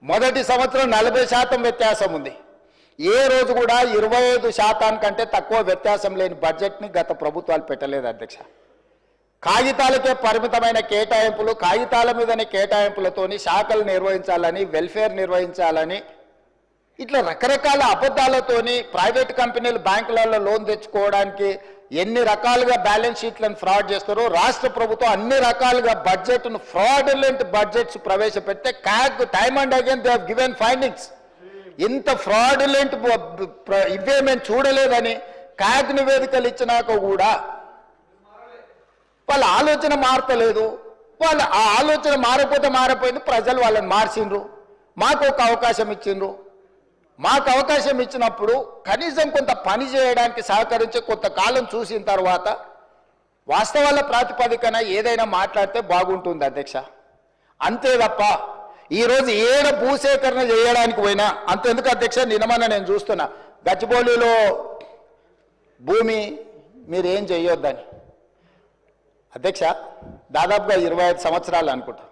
మొదటి సంవత్సరం 40% వ్యత్యాసం ఉంది. ఏ రోజు కూడా 25% కంటే తక్కువ వ్యత్యాసం లేని బడ్జెట్ని గత ప్రభుత్వాలు పెట్టలేదు అధ్యక్ష. కాగితాలకే పరిమితమైన కేటాయింపులు, కాగితాల మీదనే కేటాయింపులతోని శాఖలు నిర్వహించాలని, వెల్ఫేర్ నిర్వహించాలని, ఇట్లా రకరకాల అబద్ధాలతోని ప్రైవేట్ కంపెనీలు బ్యాంకులలో లోన్ తెచ్చుకోవడానికి ఎన్ని రకాలుగా బ్యాలెన్స్ షీట్లను ఫ్రాడ్ చేస్తారో రాష్ట్ర ప్రభుత్వం అన్ని రకాలుగా బడ్జెట్ను ఫ్రాడులెంట్ బడ్జెట్స్ ప్రవేశపెడితే CAG time and again they have given findings. ఇంత ఫ్రాడులెంట్ ఇవే మేము చూడలేదని క్యాగ్ నివేదికలు ఇచ్చినాక కూడా వాళ్ళ ఆలోచన మారతలేదు. వాళ్ళ ఆ ఆలోచన మారకపోతే మారిపోయింది. ప్రజలు వాళ్ళని మార్చిండ్రు, మాకు ఒక అవకాశం ఇచ్చిండ్రు. మాకు అవకాశం ఇచ్చినప్పుడు కనీసం కొంత పని చేయడానికి సహకరించి కొంతకాలం చూసిన తర్వాత వాస్తవాల ప్రాతిపదికన ఏదైనా మాట్లాడితే బాగుంటుంది అధ్యక్ష. అంతే తప్ప ఈరోజు ఏడ భూసేకరణ చేయడానికి పోయినా అంతెందుకు అధ్యక్ష, నిన్నమన్నా నేను చూస్తున్నా గచ్చిబౌలిలో భూమి మీరేం చేయొద్దని. అధ్యక్ష, దాదాపుగా 25 సంవత్సరాలు అనుకుంటా,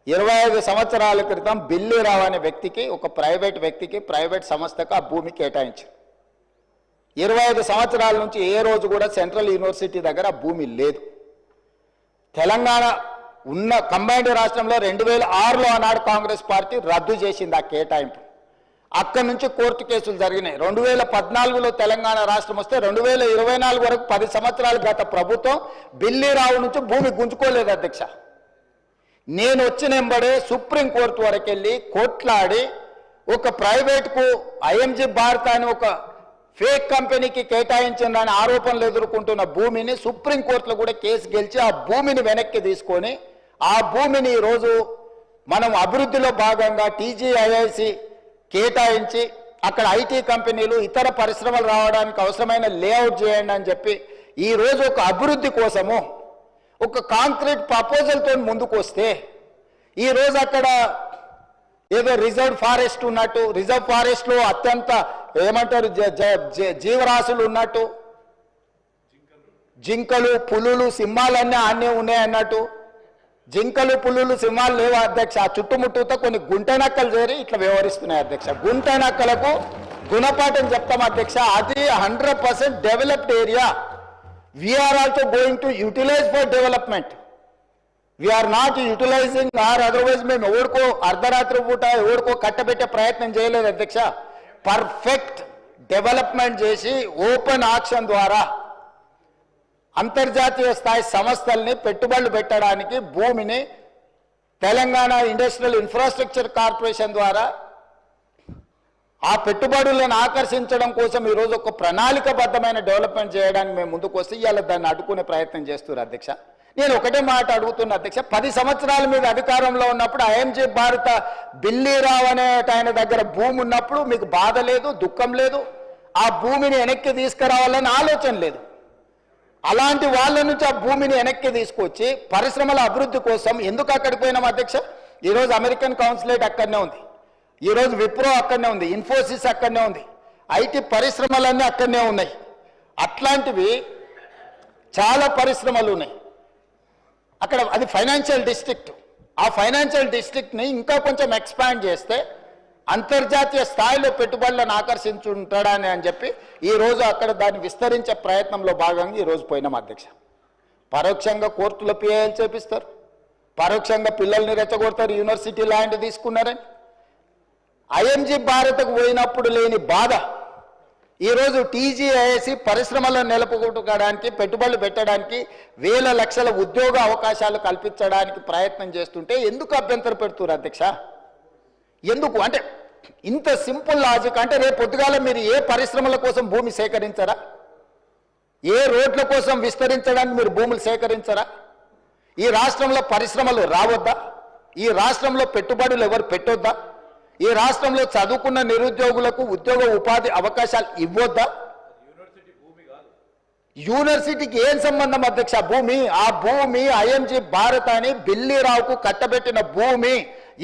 25 సంవత్సరాల క్రితం బిల్లీరావు అనే వ్యక్తికి, ఒక ప్రైవేట్ వ్యక్తికి, ప్రైవేట్ సంస్థకు ఆ భూమి కేటాయించారు. 25 సంవత్సరాల నుంచి ఏ రోజు కూడా సెంట్రల్ యూనివర్సిటీ దగ్గర ఆ భూమి లేదు. తెలంగాణ ఉన్న కంబైన్డ్ రాష్ట్రంలో 2006లో ఆనాడు కాంగ్రెస్ పార్టీ రద్దు చేసింది ఆ కేటాయింపు. అక్కడి నుంచి కోర్టు కేసులు జరిగినాయి. 2014లో తెలంగాణ రాష్ట్రం వస్తే 2024 వరకు 10 సంవత్సరాలు గత ప్రభుత్వం బిల్లీరావు నుంచి భూమి గుంజుకోలేదు అధ్యక్ష. నేను వచ్చిన వెంబడే సుప్రీంకోర్టు వరకు వెళ్ళి కొట్లాడి ఒక ప్రైవేట్కు ఐఎంజీ భారత్ అని ఒక ఫేక్ కంపెనీకి కేటాయించిందని ఆరోపణలు ఎదుర్కొంటున్న భూమిని సుప్రీంకోర్టులో కూడా కేసు గెలిచి ఆ భూమిని వెనక్కి తీసుకొని ఆ భూమిని ఈరోజు మనం అభివృద్ధిలో భాగంగా టీజీఐఐసి కేటాయించి అక్కడ ఐటీ కంపెనీలు ఇతర పరిశ్రమలు రావడానికి అవసరమైన లేఅవుట్ చేయండి అని చెప్పి ఈరోజు ఒక అభివృద్ధి కోసము ఒక కాంక్రీట్ ప్రపోజల్తో ముందుకు వస్తే ఈరోజు అక్కడ ఏదో రిజర్వ్ ఫారెస్ట్ ఉన్నట్టు, రిజర్వ్ ఫారెస్ట్లో అత్యంత ఏమంటారు జీవరాశులు ఉన్నట్టు, జింకలు, పులులు, సింహాలన్నీ ఆనే ఉన్నాయన్నట్టు. జింకలు, పులులు, సింహాలు లేవు అధ్యక్ష. ఆ చుట్టుముట్టుతో కొన్ని గుంట నక్కలు చేరి ఇట్లా వ్యవహరిస్తున్నాయి అధ్యక్ష. గుంట నక్కలకు గుణపాఠం చెప్తాం అధ్యక్ష. అది 100% developed area. We are also going to utilize for development. We are not utilizing or otherwise మేము ఎవరికో అర్ధరాత్రి పూట ఎవరికో కట్టబెట్టే ప్రయత్నం చేయలేదు అధ్యక్ష. పర్ఫెక్ట్ డెవలప్మెంట్ చేసి ఓపెన్ ఆక్షన్ ద్వారా అంతర్జాతీయ స్థాయి సంస్థల్ని పెట్టుబడులు పెట్టడానికి భూమిని తెలంగాణ ఇండస్ట్రియల్ ఇన్ఫ్రాస్ట్రక్చర్ కార్పొరేషన్ ద్వారా ఆ పెట్టుబడులను ఆకర్షించడం కోసం ఈరోజు ఒక ప్రణాళికబద్ధమైన డెవలప్మెంట్ చేయడానికి మేము ముందుకు వస్తే ఇవాళ దాన్ని అడ్డుకునే ప్రయత్నం చేస్తున్నారు అధ్యక్ష. నేను ఒకటే మాట అడుగుతున్నా అధ్యక్ష, 10 సంవత్సరాల మీద అధికారంలో ఉన్నప్పుడు ఐఎంజీ భారత బిల్లీరావు అనే ఆయన దగ్గర భూమి ఉన్నప్పుడు మీకు బాధ లేదు, దుఃఖం లేదు, ఆ భూమిని వెనక్కి తీసుకురావాలని ఆలోచన లేదు. అలాంటి వాళ్ళ నుంచి ఆ భూమిని వెనక్కి తీసుకొచ్చి పరిశ్రమల అభివృద్ధి కోసం ఎందుకు అక్కడికి పోయినాం అధ్యక్ష? ఈరోజు అమెరికన్ కౌన్సిలేట్ అక్కడనే ఉంది, ఈరోజు విప్రో అక్కడనే ఉంది, ఇన్ఫోసిస్ అక్కడనే ఉంది, ఐటీ పరిశ్రమలన్నీ అక్కడనే ఉన్నాయి. అట్లాంటివి చాలా పరిశ్రమలు ఉన్నాయి అక్కడ. అది ఫైనాన్షియల్ డిస్ట్రిక్ట్. ఆ ఫైనాన్షియల్ డిస్ట్రిక్ట్ని ఇంకా కొంచెం ఎక్స్పాండ్ చేస్తే అంతర్జాతీయ స్థాయిలో పెట్టుబడులను ఆకర్షించుంటాడని అని చెప్పి ఈరోజు అక్కడ దాన్ని విస్తరించే ప్రయత్నంలో భాగంగా ఈరోజు పోయినాం అధ్యక్ష. పరోక్షంగా కోర్టులో పిఐఎల్ చేపిస్తారు, పరోక్షంగా పిల్లల్ని రెచ్చగొడతారు, యూనివర్సిటీ ల్యాండ్ తీసుకున్నారని. ఐఎంజీ భారత్కు పోయినప్పుడు లేని బాధ ఈరోజు టీజీఐఎస్సి పరిశ్రమలను నెలకొల్పడానికి, పెట్టుబడులు పెట్టడానికి, వేల లక్షల ఉద్యోగ అవకాశాలు కల్పించడానికి ప్రయత్నం చేస్తుంటే ఎందుకు అభ్యంతరం పెడుతున్నారు అధ్యక్ష? ఎందుకు అంటే ఇంత సింపుల్ లాజిక్. అంటే రేపు పొద్దుగాల మీరు ఏ పరిశ్రమల కోసం భూమి సేకరించరా? ఏ రోడ్ల కోసం విస్తరించడానికి మీరు భూములు సేకరించరా? ఈ రాష్ట్రంలో పరిశ్రమలు రావద్దా? ఈ రాష్ట్రంలో పెట్టుబడులు ఎవరు పెట్టొద్దా? ఈ రాష్ట్రంలో చదువుకున్న నిరుద్యోగులకు ఉద్యోగ ఉపాధి అవకాశాలు ఇవ్వొద్దా? యూనివర్సిటీకి ఏం సంబంధం అధ్యక్ష భూమి? ఆ భూమి ఐఎంజీ భారత్ అని బిల్లీరావుకు కట్టబెట్టిన భూమి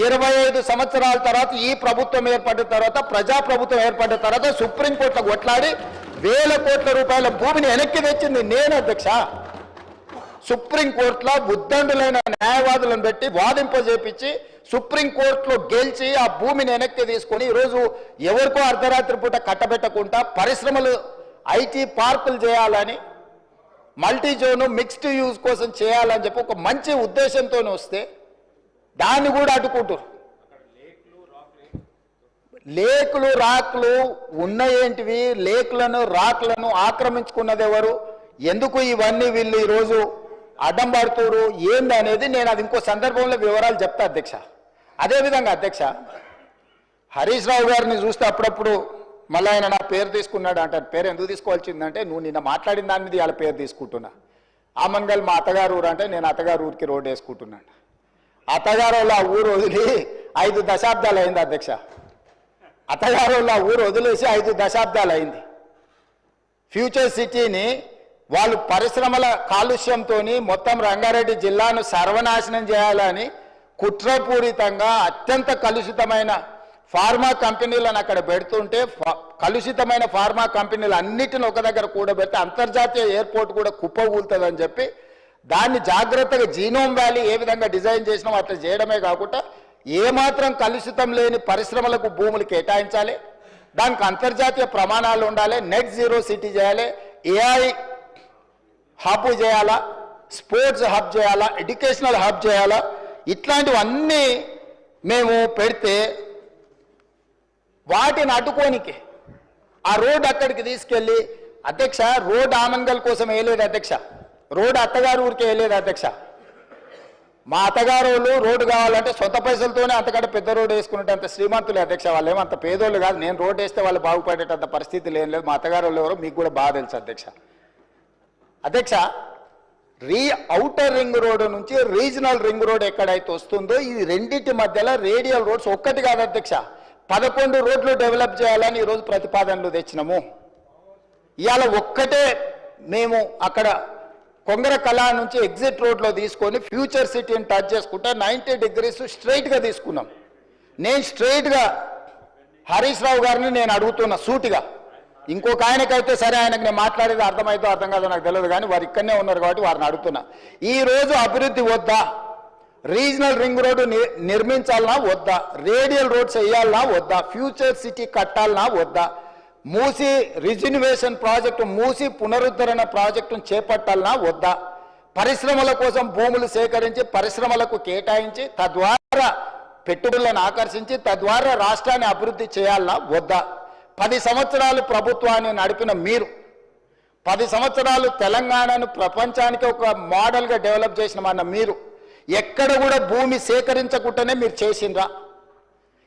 25 సంవత్సరాల తర్వాత ఈ ప్రభుత్వం ఏర్పడిన తర్వాత, ప్రజాప్రభుత్వం ఏర్పడిన తర్వాత సుప్రీంకోర్టులో కొట్లాడి వేల కోట్ల రూపాయల భూమిని వెనక్కి తెచ్చింది నేను అధ్యక్ష. సుప్రీంకోర్టులో ఉద్దండులైన న్యాయవాదులను పెట్టి వాదింపజేపించి సుప్రీంకోర్టులో గెలిచి ఆ భూమిని వెనక్కి తీసుకొని ఈరోజు ఎవరికో అర్ధరాత్రి పూట కట్టబెట్టకుండా పరిశ్రమలు ఐటీ పార్కులు చేయాలని, మల్టీ జోను మిక్స్డ్ యూజ్ కోసం చేయాలని చెప్పి ఒక మంచి ఉద్దేశంతో వస్తే దాన్ని కూడా అడ్డుకుంటారు. లేకులు రాక్లు ఉన్నయేంటివి? లేకులను రాక్లను ఆక్రమించుకున్నది ఎవరు? ఎందుకు ఇవన్నీ వీళ్ళు ఈరోజు అడ్డం పడుతున్నారు ఏంది అనేది నేను అది ఇంకో సందర్భంలో వివరాలు చెప్తా అధ్యక్ష. అదేవిధంగా అధ్యక్ష, హరీష్ రావు గారిని చూస్తే అప్పుడప్పుడు మళ్ళీ ఆయన నా పేరు తీసుకున్నాడు అంటారు. పేరు ఎందుకు తీసుకోవాల్సిందంటే నువ్వు నిన్న మాట్లాడిన దాని మీద వాళ్ళ పేరు తీసుకుంటున్నా. ఆమంగల్ మా అత్తగారు ఊరు అంటే నేను అత్తగారు ఊరికి రోడ్డు వేసుకుంటున్నాను. అత్తగారు వాళ్ళ ఊరు వదిలి 5 దశాబ్దాలు అయింది అధ్యక్ష. అత్తగారు వాళ్ళ ఊరు వదిలేసి 5 దశాబ్దాలు అయింది. ఫ్యూచర్ సిటీని వాళ్ళు పరిశ్రమల కాలుష్యంతో మొత్తం రంగారెడ్డి జిల్లాను సర్వనాశనం చేయాలని కుట్రపూరితంగా అత్యంత కలుషితమైన ఫార్మా కంపెనీలను అక్కడ పెడుతుంటే కలుషితమైన ఫార్మా కంపెనీలు అన్నిటిని ఒక దగ్గర కూడబెడితే అంతర్జాతీయ ఎయిర్పోర్ట్ కూడా కుప్పకూలుతుందని చెప్పి దాన్ని జాగ్రత్తగా జీనోమ్ వ్యాలీ ఏ విధంగా డిజైన్ చేసినామో అట్లా చేయడమే కాకుండా ఏమాత్రం కలుషితం లేని పరిశ్రమలకు భూములు కేటాయించాలి, దానికి అంతర్జాతీయ ప్రమాణాలు ఉండాలి, నెట్ జీరో సిటీ చేయాలి, ఏఐ హబ్ చేయాలా, స్పోర్ట్స్ హబ్ చేయాలా, ఎడ్యుకేషనల్ హబ్ చేయాలా, ఇట్లాంటివన్నీ మేము పెడితే వాటిని అడ్డుకోనికి ఆ రోడ్ అక్కడికి తీసుకెళ్ళి అధ్యక్ష రోడ్ ఆమంగల్ కోసం వేయలేదు అధ్యక్ష, రోడ్ అత్తగారు ఊరికి వేయలేదు అధ్యక్ష. మా అత్తగారు వాళ్ళు రోడ్డు కావాలంటే సొంత పైసలతోనే అంతకంటే పెద్ద రోడ్డు వేసుకున్నట్టు అంత శ్రీమంతులే అధ్యక్ష. వాళ్ళు ఏమంత పేదోళ్ళు కాదు. నేను రోడ్డు వేస్తే వాళ్ళు బాగుపడేటంత పరిస్థితి ఏం లేదు. మా అత్తగారు వాళ్ళు ఎవరో మీకు కూడా బాగా తెలుసు అధ్యక్ష. అధ్యక్ష ఔటర్ రింగ్ రోడ్డు నుంచి రీజనల్ రింగ్ రోడ్ ఎక్కడైతే వస్తుందో ఈ రెండింటి మధ్యలో రేడియల్ రోడ్స్ ఒక్కటి కాదు అధ్యక్ష, 11 రోడ్లు డెవలప్ చేయాలని ఈరోజు ప్రతిపాదనలు తెచ్చినాము. ఇవాళ ఒక్కటే మేము అక్కడ కొంగర కళా నుంచి ఎగ్జిట్ రోడ్లో తీసుకొని ఫ్యూచర్ సిటీని టచ్ చేసుకుంటే 90 డిగ్రీస్ స్ట్రైట్గా తీసుకున్నాం. నేను స్ట్రైట్గా హరీష్ రావు గారిని నేను అడుగుతున్నా సూటిగా, ఇంకొక ఆయనకైతే సరే ఆయనకు నేను మాట్లాడేది అర్థమైతే అర్థం కాదో నాకు తెలియదు కానీ వారు ఇక్కడనే ఉన్నారు కాబట్టి వారిని అడుగుతున్నా. ఈరోజు అభివృద్ధి వద్దా? రీజనల్ రింగ్ రోడ్డు నిర్మించాలనా వద్దా? రేడియల్ రోడ్స్ వేయాలనా వద్దా? ఫ్యూచర్ సిటీ కట్టాలనా వద్దా? మూసి రిజిన్యువేషన్ ప్రాజెక్టు, మూసి పునరుద్ధరణ ప్రాజెక్టును చేపట్టాలనా వద్దా? పరిశ్రమల కోసం భూములు సేకరించి పరిశ్రమలకు కేటాయించి తద్వారా పెట్టుబడులను ఆకర్షించి తద్వారా రాష్ట్రాన్ని అభివృద్ధి చేయాలనా వద్దా? 10 సంవత్సరాలు ప్రభుత్వాన్ని నడిపిన మీరు, 10 సంవత్సరాలు తెలంగాణను ప్రపంచానికి ఒక మోడల్గా డెవలప్ చేసిన మన మీరు ఎక్కడ కూడా భూమి సేకరించకుండానే మీరు చేసిండ్రా?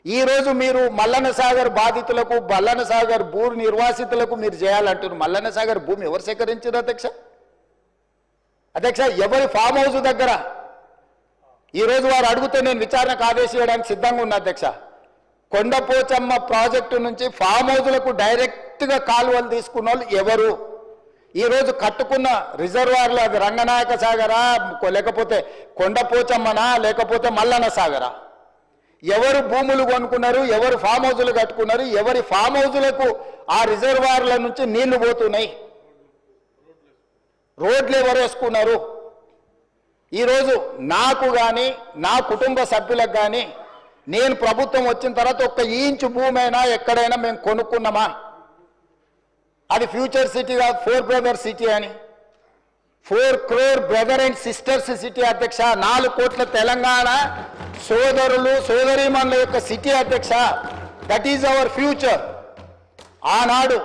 ఈరోజు మీరు మల్లన్న సాగర్ బాధితులకు మల్లన్న సాగర్ భూ నిర్వాసితులకు మీరు చేయాలంటున్నారు. మల్లన్న సాగర్ భూమి ఎవరు సేకరించారు అధ్యక్ష? అధ్యక్ష ఎవరి ఫామ్ హౌస్ దగ్గర ఈరోజు వారు అడిగితే నేను విచారణకు ఆదేశించడానికి సిద్ధంగా ఉన్నా అధ్యక్ష. కొండపోచమ్మ ప్రాజెక్టు నుంచి ఫామ్ హౌస్లకు డైరెక్ట్గా కాలువలు తీసుకున్న వాళ్ళు ఎవరు? ఈరోజు కట్టుకున్న రిజర్వాయర్లు అది రంగనాయక సాగరా, లేకపోతే కొండపోచమ్మనా, లేకపోతే మల్లన్న సాగరా? ఎవరు భూములు కొనుక్కున్నారు, ఎవరు ఫామ్ హౌజులు కట్టుకున్నారు, ఎవరి ఫామ్ హౌజులకు ఆ రిజర్వాయర్ల నుంచి నీళ్లు పోతున్నాయి, రోడ్లు ఎవరు వేసుకున్నారు? ఈరోజు నాకు కానీ నా కుటుంబ సభ్యులకు కానీ నేను ప్రభుత్వం వచ్చిన తర్వాత ఒక్క ఇంచు భూమి అయినా ఎక్కడైనా మేము కొనుక్కున్నామా? అది ఫ్యూచర్ సిటీగా 4 బ్రదర్ సిటీ అని 4 crore brother and sisters city అధ్యక్ష. 4 కోట్ల తెలంగాణ సోదరులు సోదరీమణుల యొక్క సిటీ అధ్యక్ష. That is our future. ఆనాడు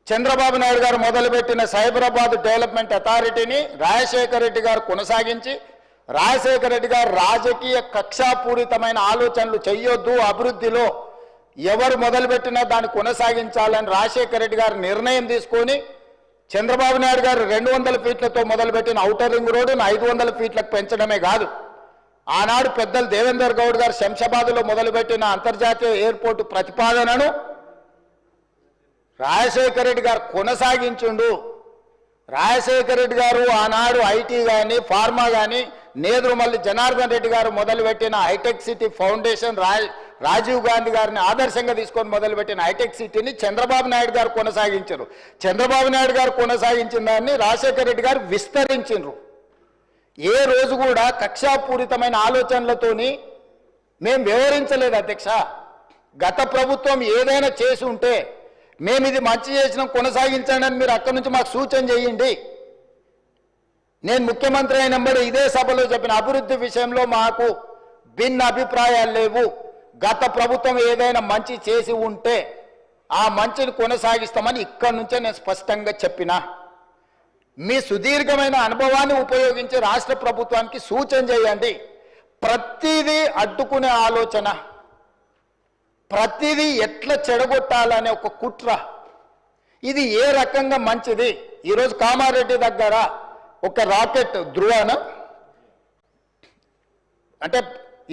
చంద్రబాబు నాయుడు గారు మొదలుపెట్టిన సైబరాబాద్ డెవలప్మెంట్ అథారిటీని రాజశేఖర రెడ్డి గారు కొనసాగించి, రాజశేఖర రెడ్డి గారు రాజకీయ కక్షాపూరితమైన ఆలోచనలు చెయ్యొద్దు, అభివృద్ధిలో ఎవరు మొదలుపెట్టినా దాన్ని కొనసాగించాలని రాజశేఖర రెడ్డి గారు నిర్ణయం తీసుకొని చంద్రబాబు నాయుడు గారు 200 ఫీట్లతో మొదలుపెట్టిన ఔటర్ రింగ్ రోడ్డును 500 ఫీట్లకు పెంచడమే కాదు, ఆనాడు పెద్దలు దేవేందర్ గౌడ్ గారు శంషాబాద్లో మొదలుపెట్టిన అంతర్జాతీయ ఎయిర్పోర్టు ప్రతిపాదనను రాజశేఖర రెడ్డి గారు కొనసాగించుండు. రాజశేఖర రెడ్డి గారు ఆనాడు ఐటీ కానీ ఫార్మా కానీ నేదురుమల్లి జనార్దన్ రెడ్డి గారు మొదలుపెట్టిన hitech city foundation, Rajiv Gandhi గారిని ఆదర్శంగా తీసుకొని మొదలుపెట్టిన హైటెక్ సిటీని చంద్రబాబు నాయుడు గారు కొనసాగించారు. చంద్రబాబు నాయుడు గారు కొనసాగించిన దాన్ని రాజశేఖర రెడ్డి గారు విస్తరించారు. ఏ రోజు కూడా కక్షాపూరితమైన ఆలోచనలతోని మేము వ్యవహరించలేదు అధ్యక్ష. గత ప్రభుత్వం ఏదైనా చేసి ఉంటే మేము ఇది మంచి చేసిన కొనసాగించండి అని మీరు అక్కడి నుంచి మాకు సూచన చేయండి. నేను ముఖ్యమంత్రి అయినప్పుడు ఇదే సభలో చెప్పిన అభివృద్ధి విషయంలో మాకు భిన్న అభిప్రాయాలు లేవు. గత ప్రభుత్వం ఏదైనా మంచి చేసి ఉంటే ఆ మంచిని కొనసాగిస్తామని ఇక్కడి నుంచే నేను స్పష్టంగా చెప్పిన. మీ సుదీర్ఘమైన అనుభవాన్ని ఉపయోగించి రాష్ట్ర ప్రభుత్వానికి సూచన చేయండి. ప్రతిదీ అడ్డుకునే ఆలోచన, ప్రతిదీ ఎట్లా చెడగొట్టాలనే ఒక కుట్ర, ఇది ఏ రకంగా మంచిది? ఈరోజు కామారెడ్డి దగ్గర ఒక రాకెట్ ధృవన అంటే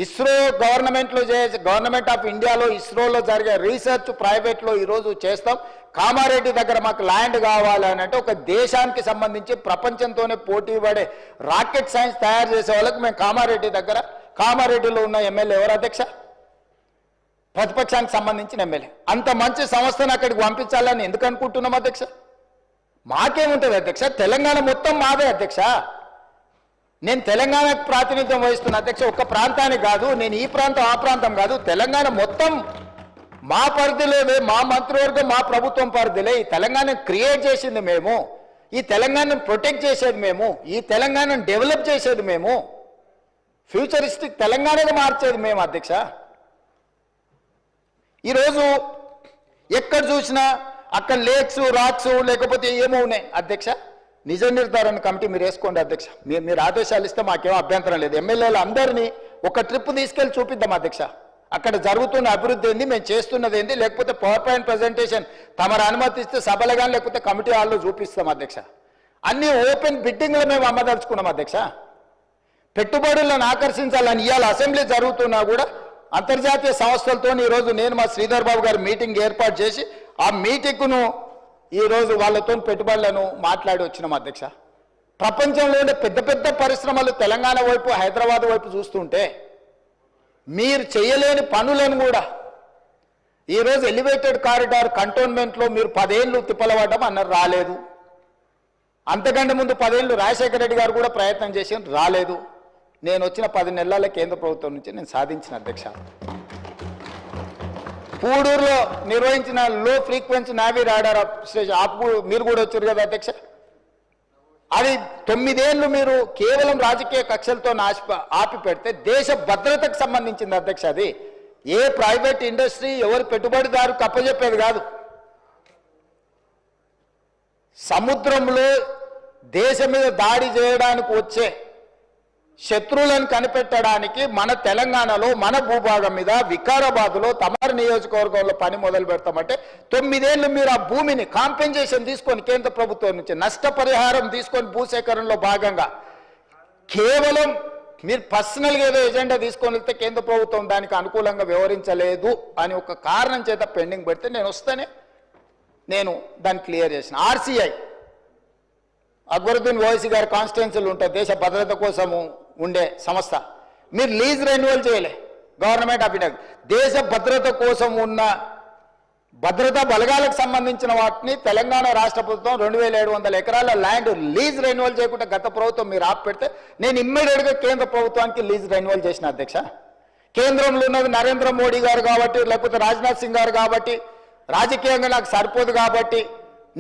ఇస్రో గవర్నమెంట్ ఆఫ్ ఇండియాలో ఇస్రోలో జరిగే రీసెర్చ్ ప్రైవేట్లో ఈరోజు చేస్తాం. కామారెడ్డి దగ్గర మాకు ల్యాండ్ కావాలని అంటే ఒక దేశానికి సంబంధించి ప్రపంచంతోనే పోటీ పడే రాకెట్ సైన్స్ తయారు చేసే వాళ్ళకి మేము కామారెడ్డిలో ఉన్న ఎమ్మెల్యే ఎవరు అధ్యక్ష? ప్రతిపక్షానికి సంబంధించిన ఎమ్మెల్యే. అంత మంచి సంస్థను అక్కడికి పంపించాలని ఎందుకు అనుకుంటున్నాం అధ్యక్ష? మాకేముంటుంది అధ్యక్ష? తెలంగాణ మొత్తం మాదే అధ్యక్ష. నేను తెలంగాణకు ప్రాతినిధ్యం వహిస్తున్న అధ్యక్ష. ఒక్క ప్రాంతానికి కాదు, నేను ఈ ప్రాంతం ఆ ప్రాంతం కాదు, తెలంగాణ మొత్తం మా పరిధిలోనే, మా మంత్రివర్గం మా ప్రభుత్వం పరిధిలే. ఈ తెలంగాణను క్రియేట్ చేసింది మేము, ఈ తెలంగాణను ప్రొటెక్ట్ చేసేది మేము, ఈ తెలంగాణను డెవలప్ చేసేది మేము, ఫ్యూచరిస్టిక్ తెలంగాణగా మార్చేది మేము అధ్యక్ష. ఈరోజు ఎక్కడ చూసినా అక్కడ లేక్స్ రాక్స్ లేకపోతే ఏమో ఉన్నాయి అధ్యక్ష. నిజ నిర్ధారణ కమిటీ మీరు వేసుకోండి అధ్యక్ష. మీరు ఆదేశాలు ఇస్తే మాకేమో అభ్యంతరం లేదు. ఎమ్మెల్యేలు అందరినీ ఒక ట్రిప్ తీసుకెళ్ళి చూపిద్దాం అధ్యక్ష. అక్కడ జరుగుతున్న అభివృద్ధి ఏంది, మేము చేస్తున్నది ఏంది, లేకపోతే పవర్ పాయింట్ ప్రజెంటేషన్ తమరు అనుమతిస్తే సభలు కానీ లేకపోతే కమిటీ హాల్లో చూపిస్తాం అధ్యక్ష. అన్ని ఓపెన్ బిడ్డింగ్లు మేము అమ్మదలుచుకున్నాం అధ్యక్ష. పెట్టుబడులను ఆకర్షించాలని ఇవాళ అసెంబ్లీ జరుగుతున్నా కూడా అంతర్జాతీయ సంస్థలతో ఈరోజు నేను మా శ్రీధర్ బాబు గారు మీటింగ్ ఏర్పాటు చేసి ఆ మీటింగ్ను ఈరోజు వాళ్ళతో పెట్టుబడులను మాట్లాడి వచ్చినాం అధ్యక్ష. ప్రపంచంలోనే పెద్ద పెద్ద పరిశ్రమలు తెలంగాణ వైపు హైదరాబాద్ వైపు చూస్తుంటే మీరు చేయలేని పనులను కూడా ఈరోజు ఎలివేటెడ్ కారిడార్ కంటోన్మెంట్లో మీరు 10 ఏళ్ళు తిప్పలవడం అన్నారు, రాలేదు. అంతకంటే ముందు 10 ఏళ్ళు రాజశేఖర రెడ్డి గారు కూడా ప్రయత్నం చేసి రాలేదు. నేను వచ్చిన 10 నెలల కేంద్ర ప్రభుత్వం నుంచి నేను సాధించిన అధ్యక్ష. పూడూరులో నిర్వహించిన లో ఫ్రీక్వెన్సీ నావీ రాడార్ స్టేషన్ మీరు కూడా వచ్చారు కదా అధ్యక్ష. అది 9 ఏళ్ళు మీరు కేవలం రాజకీయ కక్షలతో ఆపి పెడితే దేశ భద్రతకు సంబంధించింది అధ్యక్ష. అది ఏ ప్రైవేట్ ఇండస్ట్రీ ఎవరు పెట్టుబడిదారు కప్పజెప్పేది కాదు. సముద్రంలో దేశం మీద దాడి చేయడానికి వచ్చే శత్రువులను కనిపెట్టడానికి మన తెలంగాణలో మన భూభాగం మీద వికారాబాద్లో తమరు నియోజకవర్గంలో పని మొదలు పెడతామంటే 9 ఏళ్ళు మీరు ఆ భూమిని కాంపెన్సేషన్ తీసుకొని కేంద్ర ప్రభుత్వం నుంచి నష్టపరిహారం తీసుకొని భూసేకరణలో భాగంగా కేవలం మీరు పర్సనల్గా ఏదో ఎజెండా తీసుకొని వెళ్తే కేంద్ర ప్రభుత్వం దానికి అనుకూలంగా వ్యవహరించలేదు అని ఒక కారణం చేత పెండింగ్ పెడితే నేను దాన్ని క్లియర్ చేసిన. ఆర్సీఐ అక్బరుద్దీన్ ఓవైసీ గారి కాన్స్టిట్యున్సీలు ఉంటాయి, దేశ భద్రత కోసము ఉండే సంస్థ. మీరు లీజ్ రెన్యువల్ చేయలే. గవర్నమెంట్ ఆఫ్ ఇండియా దేశ భద్రత కోసం ఉన్న భద్రతా బలగాలకు సంబంధించిన వాటిని తెలంగాణ రాష్ట్ర ప్రభుత్వం 2700 ఎకరాల ల్యాండ్ లీజ్ రెన్యువల్ చేయకుండా గత ప్రభుత్వం మీరు ఆపెడితే నేను ఇమ్మీడియట్గా కేంద్ర ప్రభుత్వానికి లీజ్ రెన్యువల్ చేసిన అధ్యక్ష. కేంద్రంలో ఉన్నది నరేంద్ర మోడీ గారు కాబట్టి, లేకపోతే రాజ్నాథ్ సింగ్ గారు కాబట్టి, రాజకీయంగా నాకు సరిపోదు కాబట్టి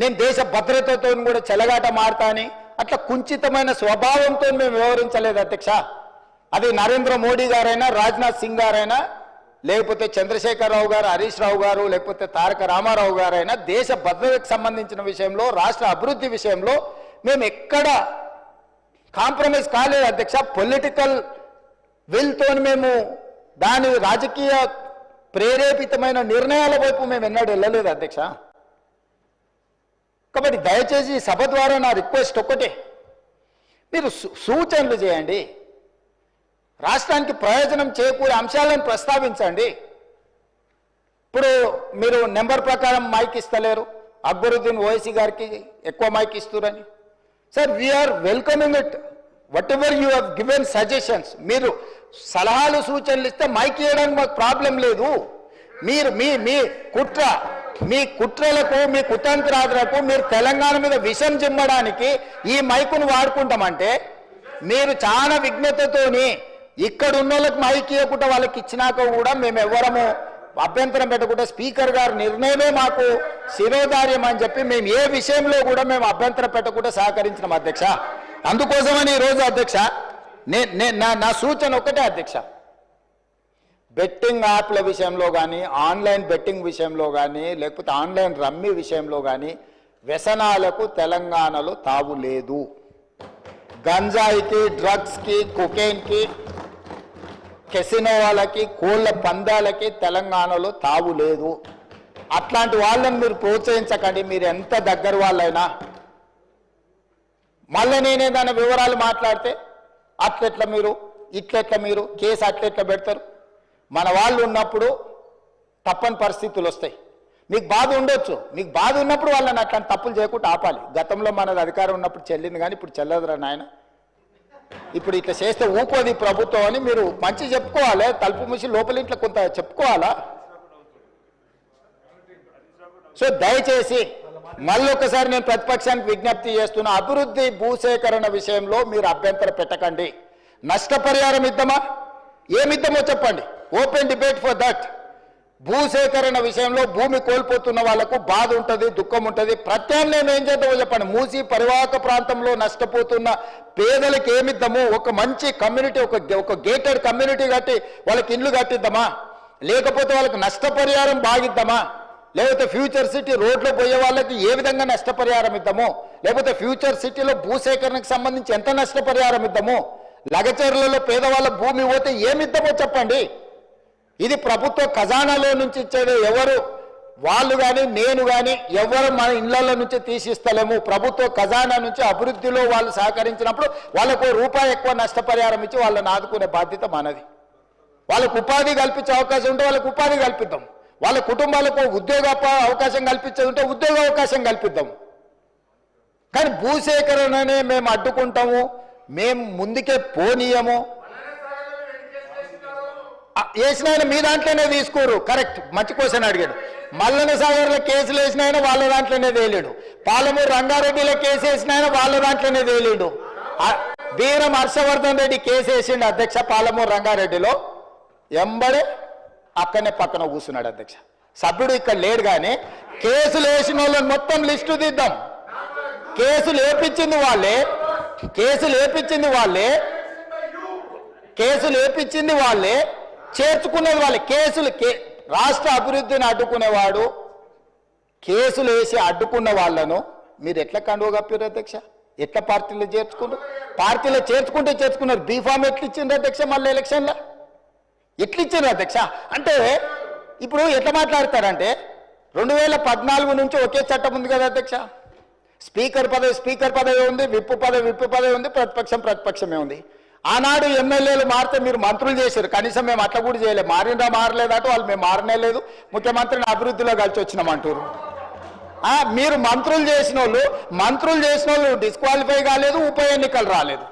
నేను దేశ భద్రతతో కూడా చెలగాట మాడతాని అట్లా కుంచితమైన స్వభావంతో మేము వ్యవహరించలేదు అధ్యక్ష. అది నరేంద్ర మోడీ గారైనా, రాజ్నాథ్ సింగ్ గారైనా, లేకపోతే చంద్రశేఖరరావు గారు, హరీష్ రావు గారు, లేకపోతే తారక రామారావు గారైనా దేశ భద్రతకు సంబంధించిన విషయంలో, రాష్ట్ర అభివృద్ధి విషయంలో మేము ఎక్కడ కాంప్రమైజ్ కాలేదు అధ్యక్ష. పొలిటికల్ విల్తో మేము దాని రాజకీయ ప్రేరేపితమైన నిర్ణయాల వైపు మేము ఎన్నడూ వెళ్ళలేదు అధ్యక్ష. కాబట్టి దయచేసి సభ ద్వారా నా రిక్వెస్ట్ ఒక్కటే, మీరు సూచనలు చేయండి, రాష్ట్రానికి ప్రయోజనం చేకూరే అంశాలను ప్రస్తావించండి. ఇప్పుడు మీరు నెంబర్ ప్రకారం మైక్ ఇస్తలేరు, అక్బరుద్దీన్ ఓవైసీ గారికి ఎక్కువ మైక్ ఇస్తున్నారని. Sir, we're welcoming it, whatever you have given suggestions. మీరు సలహాలు సూచనలు ఇస్తే మైక్ ఇవ్వడానికి మాకు ప్రాబ్లం లేదు. మీరు మీ కుట్రలకు, మీ కుతంత్రాలకు మీరు తెలంగాణ మీద విషం చిమ్మడానికి ఈ మైకును వాడుకుంటామంటే మీరు చాలా విఘ్నతతోని ఇక్కడ ఉన్న వాళ్ళకి మైక్ ఇవ్వకుండా వాళ్ళకి ఇచ్చినాక కూడా మేము ఎవరము అభ్యంతరం పెట్టకుండా స్పీకర్ గారి నిర్ణయమే మాకు శిరోధార్యం అని చెప్పి మేము ఏ విషయంలో కూడా మేము అభ్యంతరం పెట్టకుండా సహకరించినాం అధ్యక్ష. అందుకోసమని ఈరోజు అధ్యక్ష నా సూచన ఒక్కటే అధ్యక్ష, బెట్టింగ్ యాప్ల విషయంలో కానీ, ఆన్లైన్ బెట్టింగ్ విషయంలో కానీ, లేకపోతే ఆన్లైన్ రమ్మీ విషయంలో కానీ వ్యసనాలకు తెలంగాణలో తావు లేదు. గంజాయికి, డ్రగ్స్కి, కొకైన్కి, కెసినో వాళ్ళకి, కోళ్ళ పందాలకి తెలంగాణలో తావు లేదు. అట్లాంటి వాళ్ళని మీరు ప్రోత్సహించకండి, మీరు ఎంత దగ్గర వాళ్ళైనా. మళ్ళీ నేనే దాని వివరాలు మాట్లాడితే అట్లెట్లా మీరు, ఇట్లెట్లా మీరు, కేసు అట్లెట్లా పెడతారు. మన వాళ్ళు ఉన్నప్పుడు తప్పని పరిస్థితులు వస్తాయి. మీకు బాధ ఉండొచ్చు, మీకు బాధ ఉన్నప్పుడు వాళ్ళని అట్లాంటి తప్పులు చేయకుండా ఆపాలి. గతంలో మనది అధికారం ఉన్నప్పుడు చెల్లింది కానీ ఇప్పుడు చెల్లదురా నాయన. ఇప్పుడు ఇట్లా చేస్తే ఊపోది ప్రభుత్వం అని మీరు మంచి చెప్పుకోవాలి, తలుపు మూసి లోపలింట్లో కొంత చెప్పుకోవాలా. సో దయచేసి మళ్ళొకసారి నేను ప్రతిపక్షానికి విజ్ఞప్తి చేస్తున్నా, అభివృద్ధి భూసేకరణ విషయంలో మీరు అభ్యంతరం పెట్టకండి. నష్టపరిహారం ఇద్దామా, ఏమిద్దామో చెప్పండి, ఓపెన్ డిబేట్ ఫర్ దట్. భూసేకరణ విషయంలో భూమి కోల్పోతున్న వాళ్లకు బాధ ఉంటుంది, దుఃఖం ఉంటుంది. ప్రత్యామ్నాయం ఏం చేద్దామో చెప్పండి. మూసి పరివాహక ప్రాంతంలో నష్టపోతున్న పేదలకు ఏమిద్దాము, ఒక మంచి కమ్యూనిటీ, ఒక గేటెడ్ కమ్యూనిటీ కట్టి వాళ్ళకి ఇల్లు కట్టిద్దామా, లేకపోతే వాళ్ళకి నష్టపరిహారం బాగిద్దామా, లేకపోతే ఫ్యూచర్ సిటీ రోడ్లో పోయే వాళ్ళకి ఏ విధంగా నష్టపరిహారం ఇద్దాము, లేకపోతే ఫ్యూచర్ సిటీలో భూసేకరణకు సంబంధించి ఎంత నష్టపరిహారం ఇద్దాము, లగచర్లలో పేదవాళ్ళ భూమి పోతే ఏమిద్దామో చెప్పండి. ఇది ప్రభుత్వ ఖజానాలో నుంచి ఇచ్చేది ఎవరు, వాళ్ళు కానీ నేను కానీ ఎవరు మన ఇళ్లలో నుంచి తీసిస్తలేము. ప్రభుత్వ ఖజానా నుంచి అభివృద్ధిలో వాళ్ళు సహకరించినప్పుడు వాళ్ళకు రూపాయి ఎక్కువ నష్టపరిహారం ఇచ్చి వాళ్ళని ఆదుకునే బాధ్యత మనది. వాళ్ళకు ఉపాధి కల్పించే అవకాశం ఉంటే వాళ్ళకు ఉపాధి కల్పిద్దాం, వాళ్ళ కుటుంబాలకు ఉద్యోగ అవకాశం కల్పించేది ఉంటే ఉద్యోగ అవకాశం కల్పిద్దాం. కానీ భూసేకరణనే మేము అడ్డుకుంటాము, మేము ముందుకే పోనీయము. వేసిన ఆయన మీ దాంట్లోనే తీసుకోరు, కరెక్ట్, మంచి క్వశ్చన్ అడిగాడు. మల్లన సాగర్లో కేసులు వేసిన ఆయన వాళ్ళ దాంట్లోనే తేలేడు, పాలమూరు రంగారెడ్డిలో కేసు వేసిన ఆయన వాళ్ళ దాంట్లోనే తేలేడు. వీరం హర్షవర్ధన్ రెడ్డి కేసు వేసిండు అధ్యక్ష పాలమూరు రంగారెడ్డిలో, ఎంబడే అక్కడనే పక్కన కూర్చున్నాడు అధ్యక్ష. సభ్యుడు ఇక్కడ లేడు కానీ కేసులు వేసిన వాళ్ళని మొత్తం లిస్టు తీద్దాం. కేసులు వేపించింది వాళ్ళే, చేర్చుకునేది వాళ్ళే. రాష్ట్ర అభివృద్ధిని అడ్డుకునేవాడు, కేసులు వేసి అడ్డుకున్న వాళ్ళను మీరు ఎట్లా కండువ కప్పారు అధ్యక్ష, ఎట్లా పార్టీలు చేర్చుకున్నారు? పార్టీలో చేర్చుకున్నారు. బీఫామ్ ఎట్లు ఇచ్చిండ్రు అధ్యక్ష? మళ్ళీ ఎలక్షన్లో ఎట్లు ఇచ్చిండ్రు అధ్యక్ష? అంటే ఇప్పుడు ఎట్లా మాట్లాడతారంటే 2014 నుంచి ఒకే చట్టం ఉంది కదా అధ్యక్ష. స్పీకర్ పదవి ఉంది, విప్పు పదవి ఉంది, ప్రతిపక్షమే ఉంది. ఆనాడు ఎమ్మెల్యేలు మారితే మీరు మంత్రులు చేశారు, కనీసం మేము అట్లా కూడా చేయలేదు. మారలేదట వాళ్ళు, మేము మారనే లేదు, ముఖ్యమంత్రిని అభివృద్ధిలో కలిసి వచ్చినామంటారు. మీరు మంత్రులు చేసిన వాళ్ళు డిస్క్వాలిఫై కాలేదు, ఉప ఎన్నికలు రాలేదు.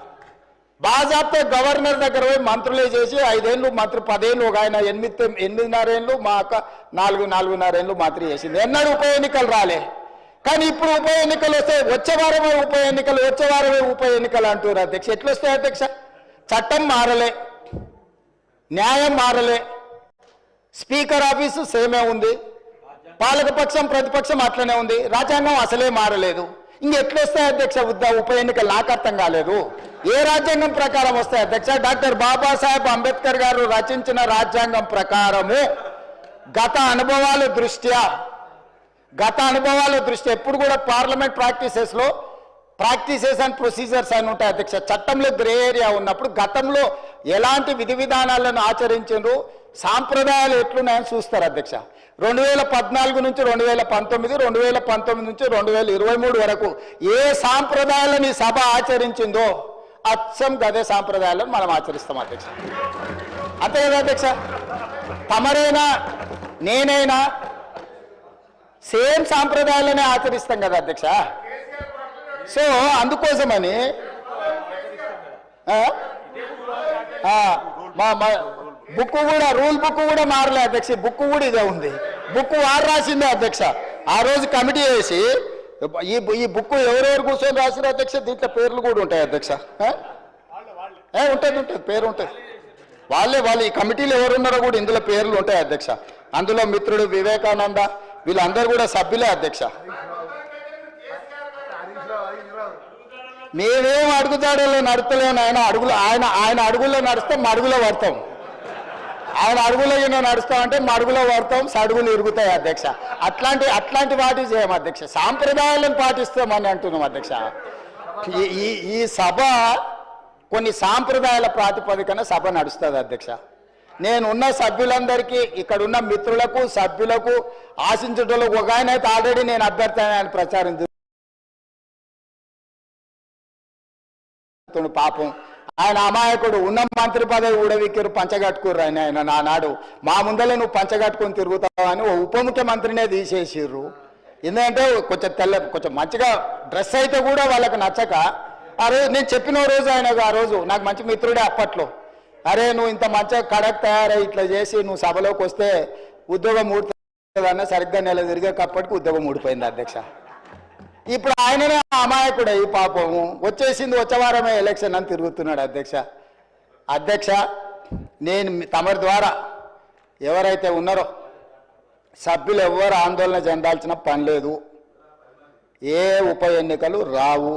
బాజాబ్తో గవర్నర్ దగ్గర పోయి మంత్రులే చేసి 5 ఏళ్ళు మంత్రి, 10 ఏళ్ళు, ఒక ఆయన 8.5 ఏళ్ళు, మా అక్క 4.5 ఏళ్ళు మంత్రి చేసింది. ఎన్నడూ ఉప ఎన్నికలు రాలే. కానీ ఇప్పుడు ఉప ఎన్నికలు వస్తాయి, వచ్చే వారమే ఉప ఎన్నికలు అంటారు అధ్యక్ష. ఎట్లా వస్తాయి అధ్యక్ష? చట్టం మారలే, న్యాయం మారలే, స్పీకర్ ఆఫీసు సేమే ఉంది, పాలకపక్షం ప్రతిపక్షం అట్లనే ఉంది, రాజ్యాంగం అసలే మారలేదు. ఇంకెట్లొస్తాయి అధ్యక్ష ఉప ఎన్నికలు? నాకు అర్థం కాలేదు. ఏ రాజ్యాంగం ప్రకారం వస్తాయి అధ్యక్ష? డాక్టర్ బాబాసాహెబ్ అంబేద్కర్ గారు రచించిన రాజ్యాంగం ప్రకారము గత అనుభవాల దృష్ట్యా ఎప్పుడు కూడా పార్లమెంట్ ప్రాక్టీసెస్ అండ్ ప్రొసీజర్స్ అని ఉంటాయి అధ్యక్ష. చట్టంలో గ్రే ఏరియా ఉన్నప్పుడు గతంలో ఎలాంటి విధి విధానాలను ఆచరించారు, సాంప్రదాయాలు ఎట్లున్నాయని చూస్తారు అధ్యక్ష. 2014 నుంచి 2019, 2019 నుంచి 2023 వరకు ఏ సాంప్రదాయాలను సభ ఆచరించిందో అచ్చం గదే సాంప్రదాయాలను మనం ఆచరిస్తాం అధ్యక్ష. అంతే కదా అధ్యక్ష? తమరైనా నేనైనా సేమ్ సాంప్రదాయాలనే ఆచరిస్తాం కదా అధ్యక్ష. సో అందుకోసమని రూల్ బుక్ కూడా మారలే అధ్యక్ష. బుక్ కూడా ఇదే ఉంది. బుక్ వారు రాసిందే అధ్యక్ష. ఆ రోజు కమిటీ వేసి ఈ బుక్ ఎవరెవరు కూర్చొని రాసిన అధ్యక్ష? దీంట్లో పేర్లు కూడా ఉంటాయి అధ్యక్ష. ఉంటుంది పేరు ఉంటుంది. వాళ్ళు ఈ కమిటీలు ఎవరున్నారో కూడా ఇందులో పేర్లు ఉంటాయి అధ్యక్ష. అందులో మిత్రుడు వివేకానంద వీళ్ళందరూ కూడా సభ్యులే అధ్యక్ష. మేమేం అడుగుతాడో నడుస్తలేము. ఆయన అడుగుల్లో నడుస్తాం, మడుగులో పడతాం. ఆయన అడుగులో నడుస్తామంటే మడుగులో పడతాం, సడుగులు ఇరుగుతాయి అధ్యక్ష. అట్లాంటి వాటి చేయం అధ్యక్ష. సాంప్రదాయాలను పాటిస్తామని అంటున్నాం అధ్యక్ష. ఈ సభ కొన్ని సాంప్రదాయాల ప్రాతిపదికన సభ నడుస్తుంది అధ్యక్ష. నేనున్న సభ్యులందరికీ, ఇక్కడున్న మిత్రులకు, సభ్యులకు, ఆశించటోళ్ళకు ఒక ఆయన అయితే ఆల్రెడీ నేను అభ్యర్థి అని ప్రచారం పాపం ఆయన అమాయకుడు. ఉన్న మంత్రి పదవి ఊడవిక్కిరు, పంచగట్టుకుర్రు. ఆయన నానాడు మా ముందలే నువ్వు పంచగట్టుకొని తిరుగుతావు అని ఉప ముఖ్యమంత్రినే తీసేసిర్రు. ఎందుకంటే కొంచెం మంచిగా డ్రెస్ అయితే కూడా వాళ్ళకి నచ్చక ఆ రోజు నేను చెప్పిన రోజు ఆయనకు, ఆ రోజు నాకు మంచి మిత్రుడే అప్పట్లో, అరే నువ్వు ఇంత మంచిగా కడక్ తయారై ఇట్లా చేసి నువ్వు సభలోకి వస్తే ఉద్యోగం ఊడుతుందన్న సరిగ్గా నెల తిరిగేటప్పటికి ఉద్యోగం ఊడిపోయింది అధ్యక్ష. ఇప్పుడు ఆయననే అమాయకుడే ఈ పాపము. వచ్చే వారమే ఎలక్షన్ అని తిరుగుతున్నాడు అధ్యక్ష. నేను తమరి ద్వారా ఎవరైతే ఉన్నారో సభ్యులు ఎవరు ఆందోళన చెందాల్సిన పని లేదు. ఏ ఉప ఎన్నికలు రావు.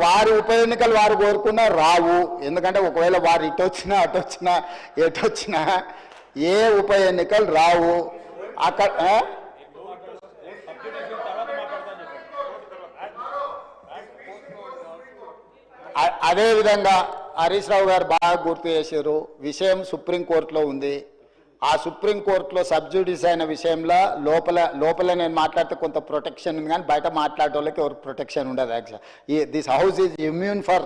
వారి ఉప ఎన్నికలు వారు కోరుకున్నా రావు. ఎందుకంటే ఒకవేళ వారు ఇటొచ్చినా అటొచ్చినా ఎటొచ్చినా ఏ ఉప ఎన్నికలు రావు. అక్కడ అదేవిధంగా హరీష్ రావు గారు బాగా గుర్తు చేశారు. విషయం సుప్రీంకోర్టులో ఉంది. ఆ సుప్రీంకోర్టులో సబ్జుడిస్ అయిన విషయంలో లోపల నేను మాట్లాడితే కొంత ప్రొటెక్షన్ ఉంది, కానీ బయట మాట్లాడే వాళ్ళకి ఎవరు ప్రొటెక్షన్ ఉండదు. Actual this house is immune for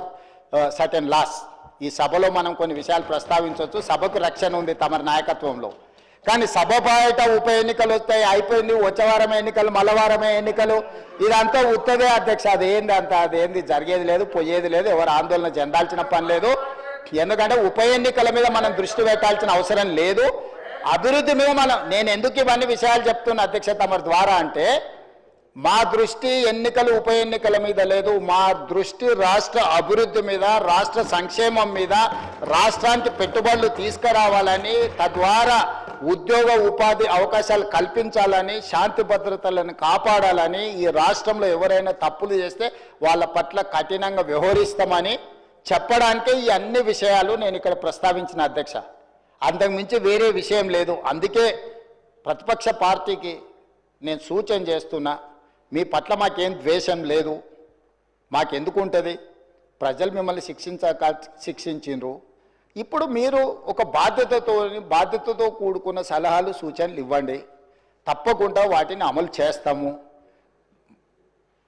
certain laws. ఈ సభలో మనం కొన్ని విషయాలు ప్రస్తావించవచ్చు. సభకు రక్షణ ఉంది తమ నాయకత్వంలో. కానీ సభ బయట ఉప ఎన్నికలు వస్తాయి, అయిపోయింది, వచ్చేవారమే ఎన్నికలు, మల్లవారమే ఎన్నికలు, ఇదంతా ఉత్తదే అధ్యక్ష. అదేంది జరిగేది లేదు, పోయేది లేదు, ఎవరు ఆందోళన చెందాల్సిన పని లేదు. ఎందుకంటే ఉప ఎన్నికల మీద మనం దృష్టి పెట్టాల్సిన అవసరం లేదు. అభివృద్ధి మీద నేను ఎందుకు ఇవన్నీ విషయాలు చెప్తున్నా అధ్యక్ష తమ ద్వారా అంటే, మా దృష్టి ఎన్నికలు ఉప ఎన్నికల మీద లేదు. మా దృష్టి రాష్ట్ర అభివృద్ధి మీద, రాష్ట్ర సంక్షేమం మీద, రాష్ట్రానికి పెట్టుబడులు తీసుకురావాలని, తద్వారా ఉద్యోగ ఉపాధి అవకాశాలు కల్పించాలని, శాంతి భద్రతలను కాపాడాలని, ఈ రాష్ట్రంలో ఎవరైనా తప్పులు చేస్తే వాళ్ళ పట్ల కఠినంగా వ్యవహరిస్తామని చెప్పడానికే ఈ అన్ని విషయాలు నేను ఇక్కడ ప్రస్తావించిన అంతకుమించి వేరే విషయం లేదు. అందుకే ప్రతిపక్ష పార్టీకి నేను సూచన చేస్తున్నా, మీ పట్ల మాకేం ద్వేషం లేదు, మాకెందుకు ఉంటుంది, ప్రజలు మిమ్మల్ని శిక్షించిండ్రు. ఇప్పుడు మీరు ఒక బాధ్యతతో కూడుకున్న సలహాలు సూచనలు ఇవ్వండి, తప్పకుండా వాటిని అమలు చేస్తాము.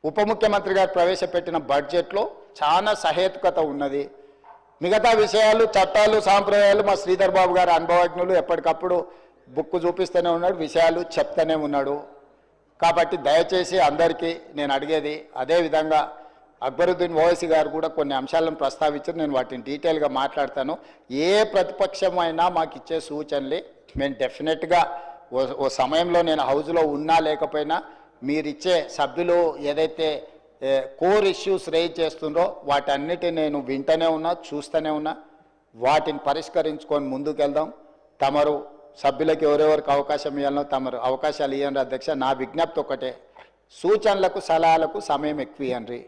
ఉప ముఖ్యమంత్రి గారు ప్రవేశపెట్టిన బడ్జెట్లో చాలా సహేతుకత ఉన్నది. మిగతా విషయాలు, చట్టాలు, సాంప్రదాయాలు మా శ్రీధర్ బాబు గారు అనుభవజ్ఞులు, ఎప్పటికప్పుడు బుక్ చూపిస్తూనే ఉన్నాడు, విషయాలు చెప్తూనే ఉన్నాడు. కాబట్టి దయచేసి అందరికీ నేను అడిగేది, అదేవిధంగా అక్బరుద్దీన్ ఓవైసీ గారు కూడా కొన్ని అంశాలను ప్రస్తావించారు, నేను వాటిని డీటెయిల్గా మాట్లాడతాను. ఏ ప్రతిపక్షమైనా మాకు ఇచ్చే సూచనలే మేము డెఫినెట్గా ఓ సమయంలో నేను హౌస్లో ఉన్నా లేకపోయినా మీరిచ్చే సభ్యులు ఏదైతే కోర్ ఇష్యూస్ రేజ్ చేస్తుందో వాటన్నిటిని నేను వింటూనే ఉన్నా, చూస్తూనే ఉన్నా. వాటిని పరిష్కరించుకొని ముందుకెళ్దాం. తమరు సభ్యులకు ఎవరెవరికి అవకాశం ఇవ్వాలనో తమరు అవకాశాలు ఇవ్వండి అధ్యక్ష. నా విజ్ఞప్తి ఒకటే, సూచనలకు సలహాలకు సమయం ఎక్కువ ఇవ్వండి.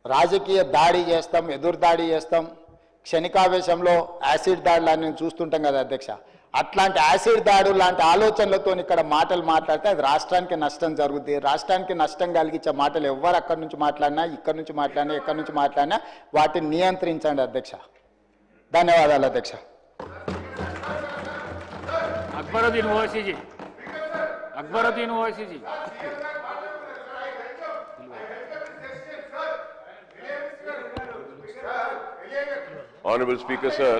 రాజకీయ దాడి చేస్తాం, ఎదురు దాడి చేస్తాం, క్షణికావేశంలో యాసిడ్ దాడులు చూస్తుంటాం కదా అధ్యక్ష. అట్లాంటి యాసిడ్ దాడు లాంటి ఆలోచనలతో ఇక్కడ మాటలు మాట్లాడితే అది రాష్ట్రానికి నష్టం జరుగుతుంది. రాష్ట్రానికి నష్టం కలిగించే మాటలు ఎవరు అక్కడి నుంచి మాట్లాడినా, ఇక్కడి నుంచి మాట్లాడినా, ఎక్కడి నుంచి మాట్లాడినా వాటిని నియంత్రించండి అధ్యక్ష. ధన్యవాదాలు అధ్యక్ష. అక్బరుద్దీన్ ఓవైసీ जी, अकबरुद्दीन ओवैसी जी. Honorable Speaker, sir.